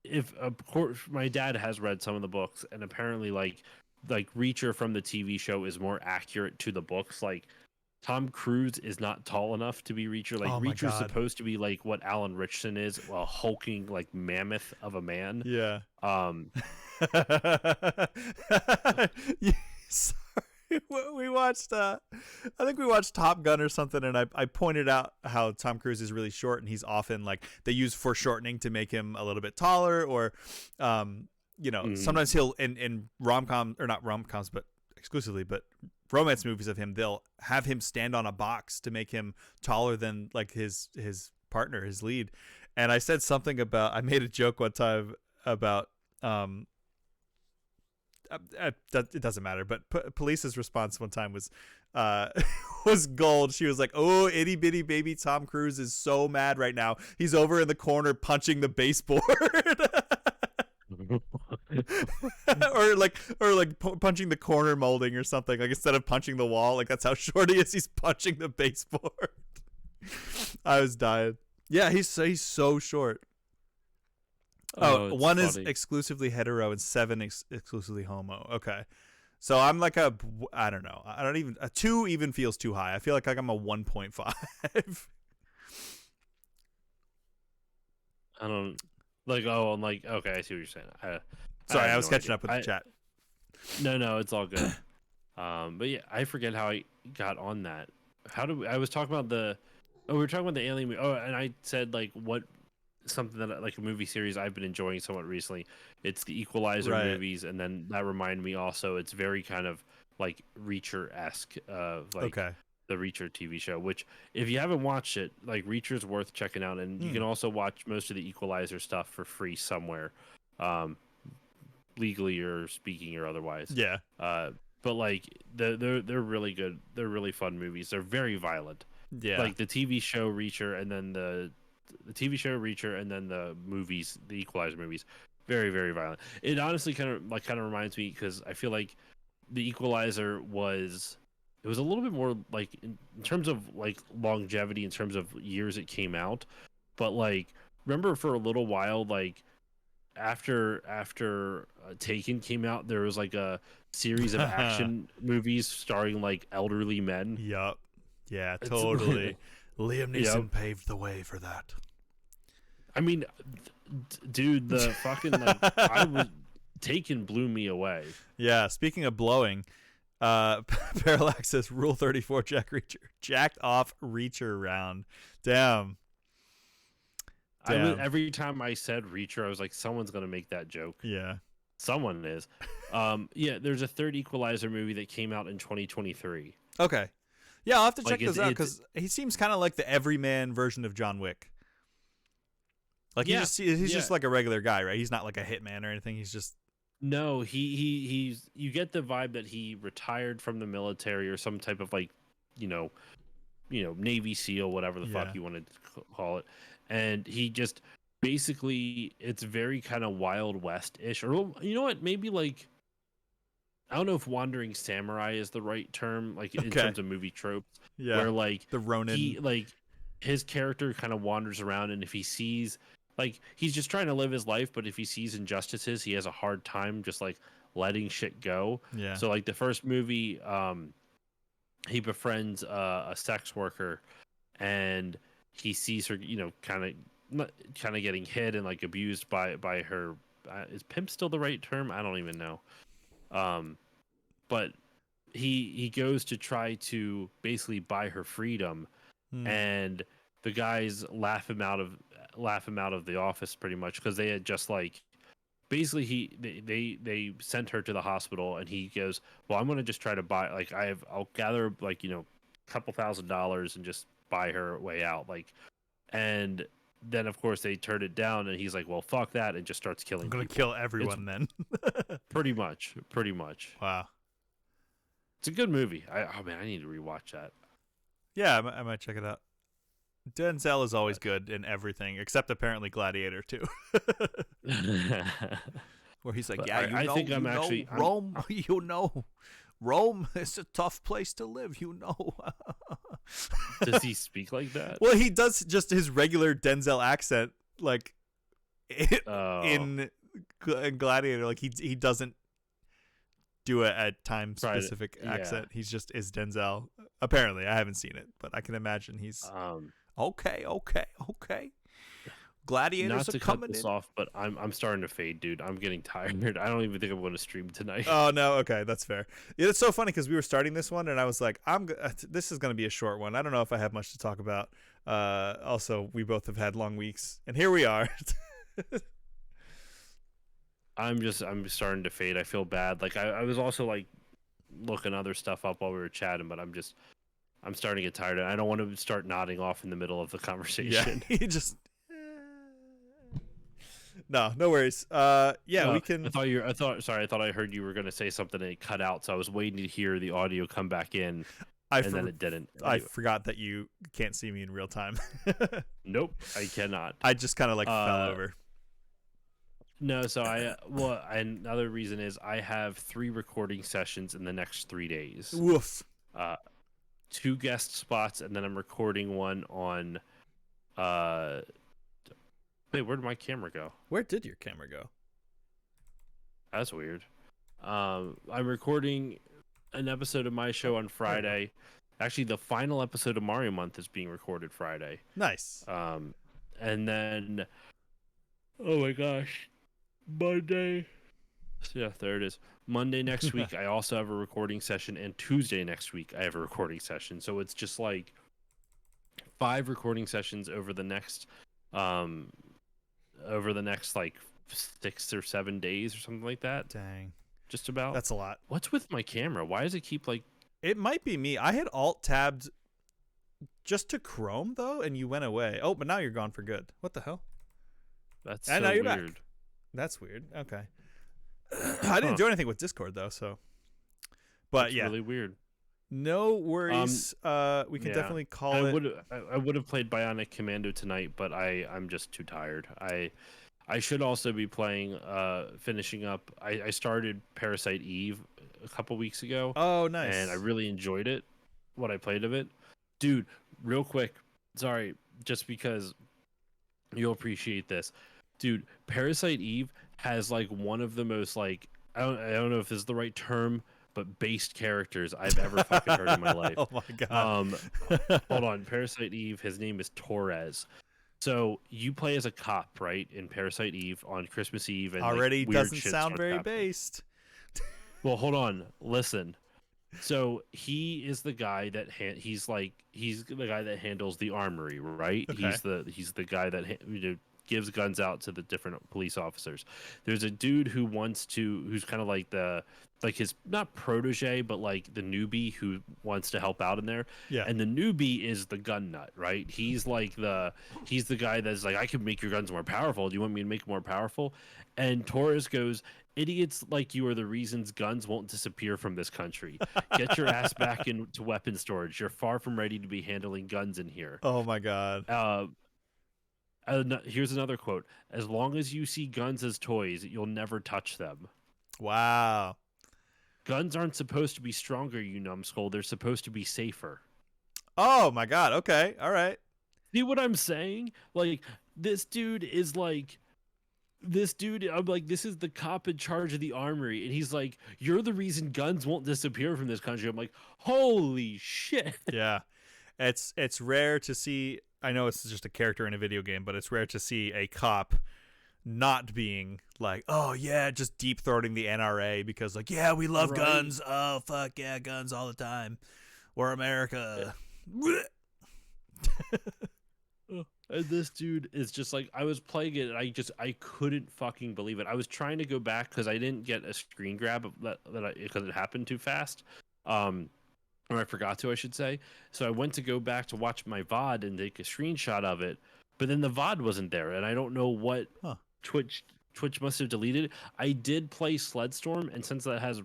if of course my dad has read some of the books and apparently like Reacher from the TV show is more accurate to the books. Like Tom Cruise is not tall enough to be Reacher. Like Reacher's supposed to be like what Alan Richardson is, a hulking like mammoth of a man. Yeah. Sorry, we watched. I think we watched Top Gun or something, and I pointed out how Tom Cruise is really short, and he's often like they use foreshortening to make him a little bit taller, or sometimes he'll in rom-com or not rom-coms, but exclusively, but romance movies of him, they'll have him stand on a box to make him taller than like his partner, his lead. And I said something about, I made a joke one time about it doesn't matter, but Police's response one time was was gold. She was like, oh, itty bitty baby Tom Cruise is so mad right now, he's over in the corner punching the baseboard. or like punching the corner molding or something. Like instead of punching the wall, like that's how short he is. He's punching the baseboard. I was dying. Yeah, he's so short. One funny. Is exclusively hetero and 7 exclusively homo. Okay, so I'm like I don't know. I don't even a 2 even feels too high. I feel like I'm a 1.5. I don't. Like, oh, I'm like, okay, I see what you're saying. Sorry, I was catching up with the chat. No, it's all good. But yeah, I forget how I got on that. I was talking about we were talking about the Alien movie. Oh, and I said like something that like a movie series I've been enjoying somewhat recently. It's the Equalizer movies, and then that reminded me also. It's very kind of like Reacher-esque, the Reacher TV show, which if you haven't watched it, like Reacher's worth checking out, and you can also watch most of the Equalizer stuff for free somewhere, legally or speaking or otherwise. Yeah. But like they're really good. They're really fun movies. They're very violent. Yeah. Like the TV show Reacher, and then the TV show Reacher, and then the movies, the Equalizer movies, very, very violent. It honestly kind of reminds me, because I feel like the Equalizer was a little bit more like in terms of like longevity, in terms of years it came out, but like remember for a little while, like after Taken came out, there was like a series of action movies starring like elderly men. Yup. Yeah, It's- totally. Liam Neeson Yep. paved the way for that. I mean, dude, the fucking like I was Taken blew me away. Yeah, speaking of blowing, Parallax says Rule 34 jacked off reacher round. Damn. Every time I said Reacher, I was like, someone's gonna make that joke. Yeah. Someone is. Yeah, there's a third Equalizer movie that came out in 2023. Okay. Yeah, I'll have to check Like, those out because he seems kind of like the everyman version of John Wick. Like he's just like a regular guy, right? He's not like a hitman or anything. He's just No, he's you get the vibe that he retired from the military or some type of like, Navy SEAL, whatever the fuck you want to call it. And he just basically, it's very kind of Wild West-ish, or you know what, maybe like, I don't know if Wandering Samurai is the right term, like in terms of movie tropes, where like the Ronin. His character kind of wanders around, and if he sees, like, he's just trying to live his life, but if he sees injustices, he has a hard time just like letting shit go. Yeah. So like the first movie, he befriends a sex worker, and he sees her, kind of getting hit and like abused by her. Is pimp still the right term? I don't even know. But he goes to try to basically buy her freedom, and the guys laugh him out of the office pretty much, because they had just like basically they sent her to the hospital, and he goes, well, I'm gonna just try to buy, like, I'll gather like couple $1,000 and just buy her way out, like, and then of course they turn it down, and he's like, well, fuck that, and just starts killing I'm gonna people. kill everyone then. pretty much Wow. It's a good movie. I need to rewatch that. Yeah, I might check it out. Denzel is always good in everything, except apparently Gladiator too. Where he's like, But yeah, I think I'm Rome, Rome is a tough place to live, Does he speak like that? Well, he does just his regular Denzel accent, like in Gladiator. Like he doesn't do a time specific accent. He's just is Denzel. Apparently, I haven't seen it, but I can imagine he's okay. Gladiators not to are coming cut this in. off, but I'm starting to fade, dude. I'm getting tired. I don't even think I'm going to stream tonight. Oh no, okay, that's fair. Yeah, it's so funny because we were starting this one, and I was like, this is going to be a short one. I don't know if I have much to talk about. Also, we both have had long weeks, and here we are. I'm starting to fade. I feel bad. Like I was also like looking other stuff up while we were chatting, but I'm starting to get tired, and I don't want to start nodding off in the middle of the conversation. Yeah, you just. No worries. We can. I thought I heard you were going to say something and it cut out, so I was waiting to hear the audio come back in, then it didn't. I forgot that you can't see me in real time. Nope, I cannot. I just kind of like fell over. No, so another reason is I have 3 recording sessions in the next 3 days. Woof. 2 guest spots, and then I'm recording one on. Wait, where did my camera go? Where did your camera go? That's weird. I'm recording an episode of my show on Friday. Actually, the final episode of Mario Month is being recorded Friday. Nice. And then, oh my gosh, Monday. Yeah, there it is. Monday next week, I also have a recording session, and Tuesday next week, I have a recording session. So it's just like 5 recording sessions over the next like 6 or 7 days or something like that. Dang. Just about. That's a lot. What's with my camera? Why does it keep like... It might be me. I had alt tabbed just to Chrome though, and you went away. Oh, but now you're gone for good. What the hell? That's and so now you're weird. Back. That's weird. Okay. I didn't do anything with Discord though, so. But That's yeah, really weird. No worries. We can definitely call it. I would have played Bionic Commando tonight, but I'm just too tired. I I should also be playing, finishing up. I started Parasite Eve a couple weeks ago, Oh, nice. and I really enjoyed it. What I played of it, dude. Real quick, sorry, just because you'll appreciate this, dude. Parasite Eve has like one of the most like I don't know if this is the right term, but based characters I've ever fucking heard in my life. Oh my god. Hold on, Parasite Eve. His name is Torres. So you play as a cop, right, in Parasite Eve on Christmas Eve, and Already like, weird doesn't shit sound starts very happening. based. Well, hold on, listen. So he is the guy that he's the guy that handles the armory, right? Okay. He's the guy that gives guns out to the different police officers. There's a dude who's kind of like his not protege, but like the newbie who wants to help out in there. Yeah. And the newbie is the gun nut, right? He's the guy that's like, I can make your guns more powerful. Do you want me to make them more powerful? And Torres goes, idiots like you are the reasons guns won't disappear from this country. Get your ass back into weapon storage. You're far from ready to be handling guns in here. Oh my god. Here's another quote. As long as you see guns as toys, you'll never touch them. Wow. Guns aren't supposed to be stronger, you numbskull. They're supposed to be safer. Oh my god. Okay. All right. See what I'm saying? Like, this dude, I'm like, this is the cop in charge of the armory. And he's like, you're the reason guns won't disappear from this country. I'm like, holy shit. Yeah. It's rare to see. I know it's just a character in a video game, but it's rare to see a cop not being like, oh yeah, just deep throating the NRA because like, yeah, we love Right. guns. Oh fuck yeah, guns all the time. We're America. And this dude is just like, I was playing it and I couldn't fucking believe it. I was trying to go back because I didn't get a screen grab of because it happened too fast. Or I forgot to, I should say. So I went to go back to watch my VOD and take a screenshot of it, but then the VOD wasn't there, and I don't know what Twitch must have deleted it. I did play Sledstorm, and since that has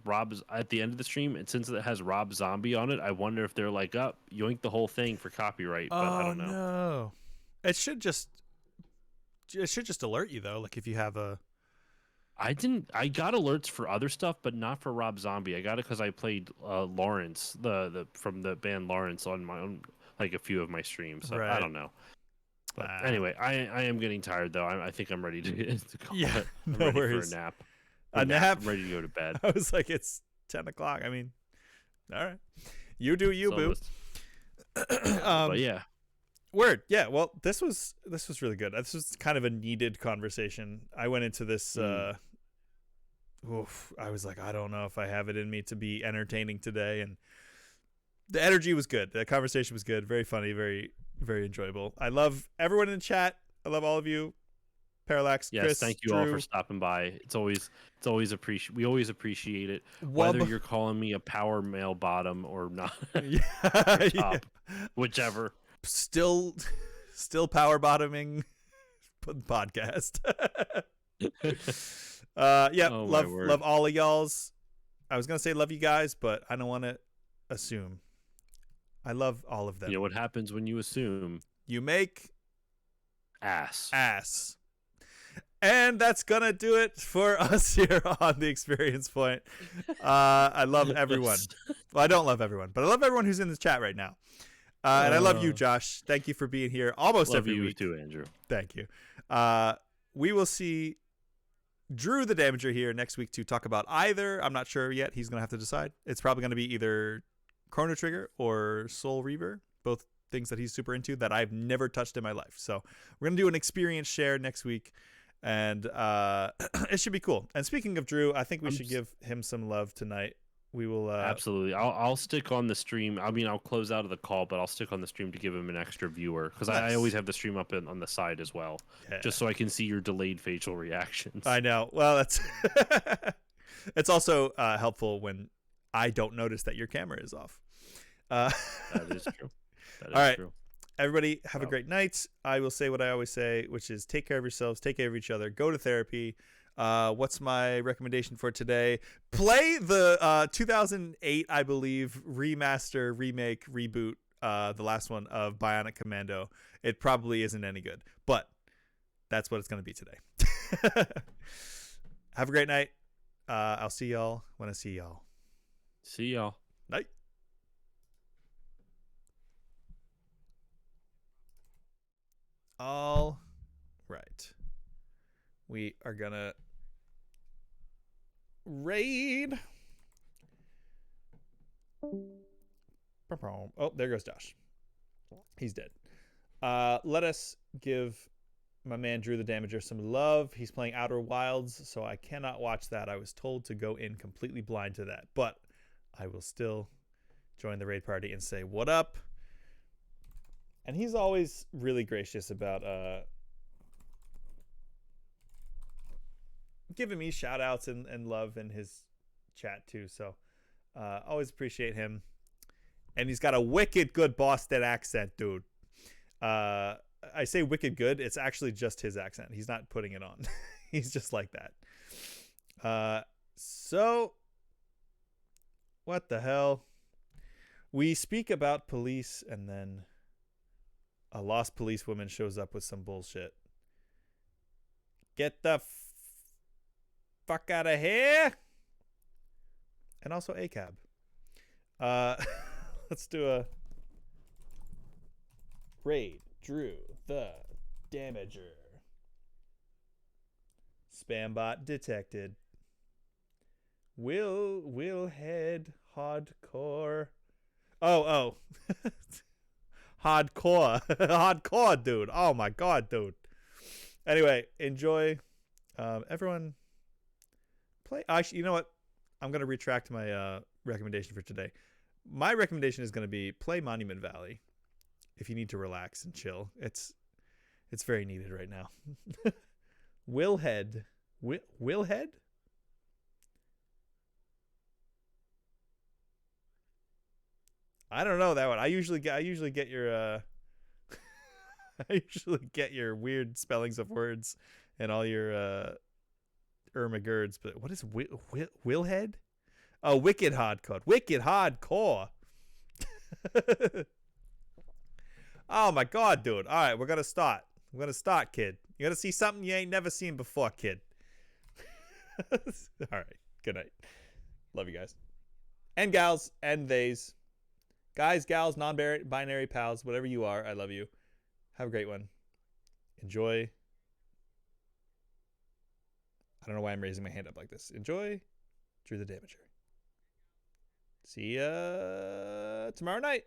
at the end of the stream, and since it has Rob Zombie on it, I wonder if they're like, up, yoink the whole thing for copyright. But I don't know. No. It should just alert you though, like if you have a. I got alerts for other stuff, but not for Rob Zombie. I got it because I played Lawrence, the from the band Lawrence, on my own, like a few of my streams. So Right. I don't know. But anyway, I am getting tired though. I think I'm ready to call Yeah, it. I'm no ready worries. for a nap. A nap? I'm ready to go to bed. I was like, it's 10 o'clock. I mean, all right, you do you, So boo. but yeah, Word. Yeah. Well, this was really good. This was kind of a needed conversation. I went into this. I was like, I don't know if I have it in me to be entertaining today, and the energy was good. The conversation was good. Very funny. Very, very enjoyable. I love everyone in the chat. I love all of you. Parallax. yes. Chris, Thank you Drew. all for stopping by. It's always appreciate. We always appreciate it. Well, Whether you're calling me a power male bottom or not, yeah, top, whichever. still power bottoming podcast. Yeah, Oh, my word. love all of y'all's. I was gonna say love you guys, but I don't want to assume. I love all of them. You know what happens when you assume You make ass. ass. And that's gonna do it for us here on the Experience Point. I love everyone. Well, I don't love everyone, but I love everyone who's in the chat right now. And I love you, Josh. Thank you for being here almost Love every you week. too, Andrew. Thank you. We will see Drew the Damager here next week to talk about either. I'm not sure yet. He's going to have to decide. It's probably going to be either Chrono Trigger or Soul Reaver, both things that he's super into that I've never touched in my life. So we're going to do an experience share next week, and it should be cool. And speaking of Drew, I think we should give him some love tonight. We will Absolutely. I'll stick on the stream. I mean, I'll close out of the call, but I'll stick on the stream to give him an extra viewer because I Nice. always have the stream up on the side as well, Yeah. just so I can see your delayed facial reactions. I know. Well, that's it's also helpful when I don't notice that your camera is off. That is true. That is All right. true. Everybody have a Wow. great night. I will say what I always say, which is take care of yourselves, take care of each other, go to therapy. What's my recommendation for today? Play the 2008, I believe, remaster, remake, reboot, the last one of Bionic Commando. It probably isn't any good, but that's what it's going to be today. Have a great night. I'll see y'all when I see y'all. See y'all. Night. All right. We are gonna raid. Oh, there goes Josh. He's dead. Let us give my man Drew the Damager some love. He's playing Outer Wilds, so I cannot watch that. I was told to go in completely blind to that, but I will still join the raid party and say what up. And he's always really gracious about giving me shout outs and love in his chat too. So always appreciate him. And he's got a wicked good Boston accent, dude. I say wicked good. It's actually just his accent. He's not putting it on. He's just like that. So what the hell? We speak about police and then a lost policewoman shows up with some bullshit. Get the fuck out of here. And also ACAB. Let's do a raid. Drew the Damager. Spam bot detected. Will head hardcore. Oh. Hardcore. Hardcore, dude. Oh my god, dude. Anyway, enjoy. Everyone play. Actually, you know what? I'm going to retract my recommendation for today. My recommendation is going to be play Monument Valley if you need to relax and chill. It's very needed right now. Willhead. Willhead? I don't know that one. I usually get your I usually get your weird spellings of words and all your Ermagurds, but what is Willhead? Oh, Wicked Hardcore. Wicked Hardcore. Oh my god, dude. All right, we're gonna start. We're gonna start, kid. You're gonna see something you ain't never seen before, kid. All right. Good night. Love you guys. And gals and theys. Guys, gals, non-binary pals, whatever you are, I love you. Have a great one. Enjoy. I don't know why I'm raising my hand up like this. Enjoy Drew the Damager. See ya tomorrow night.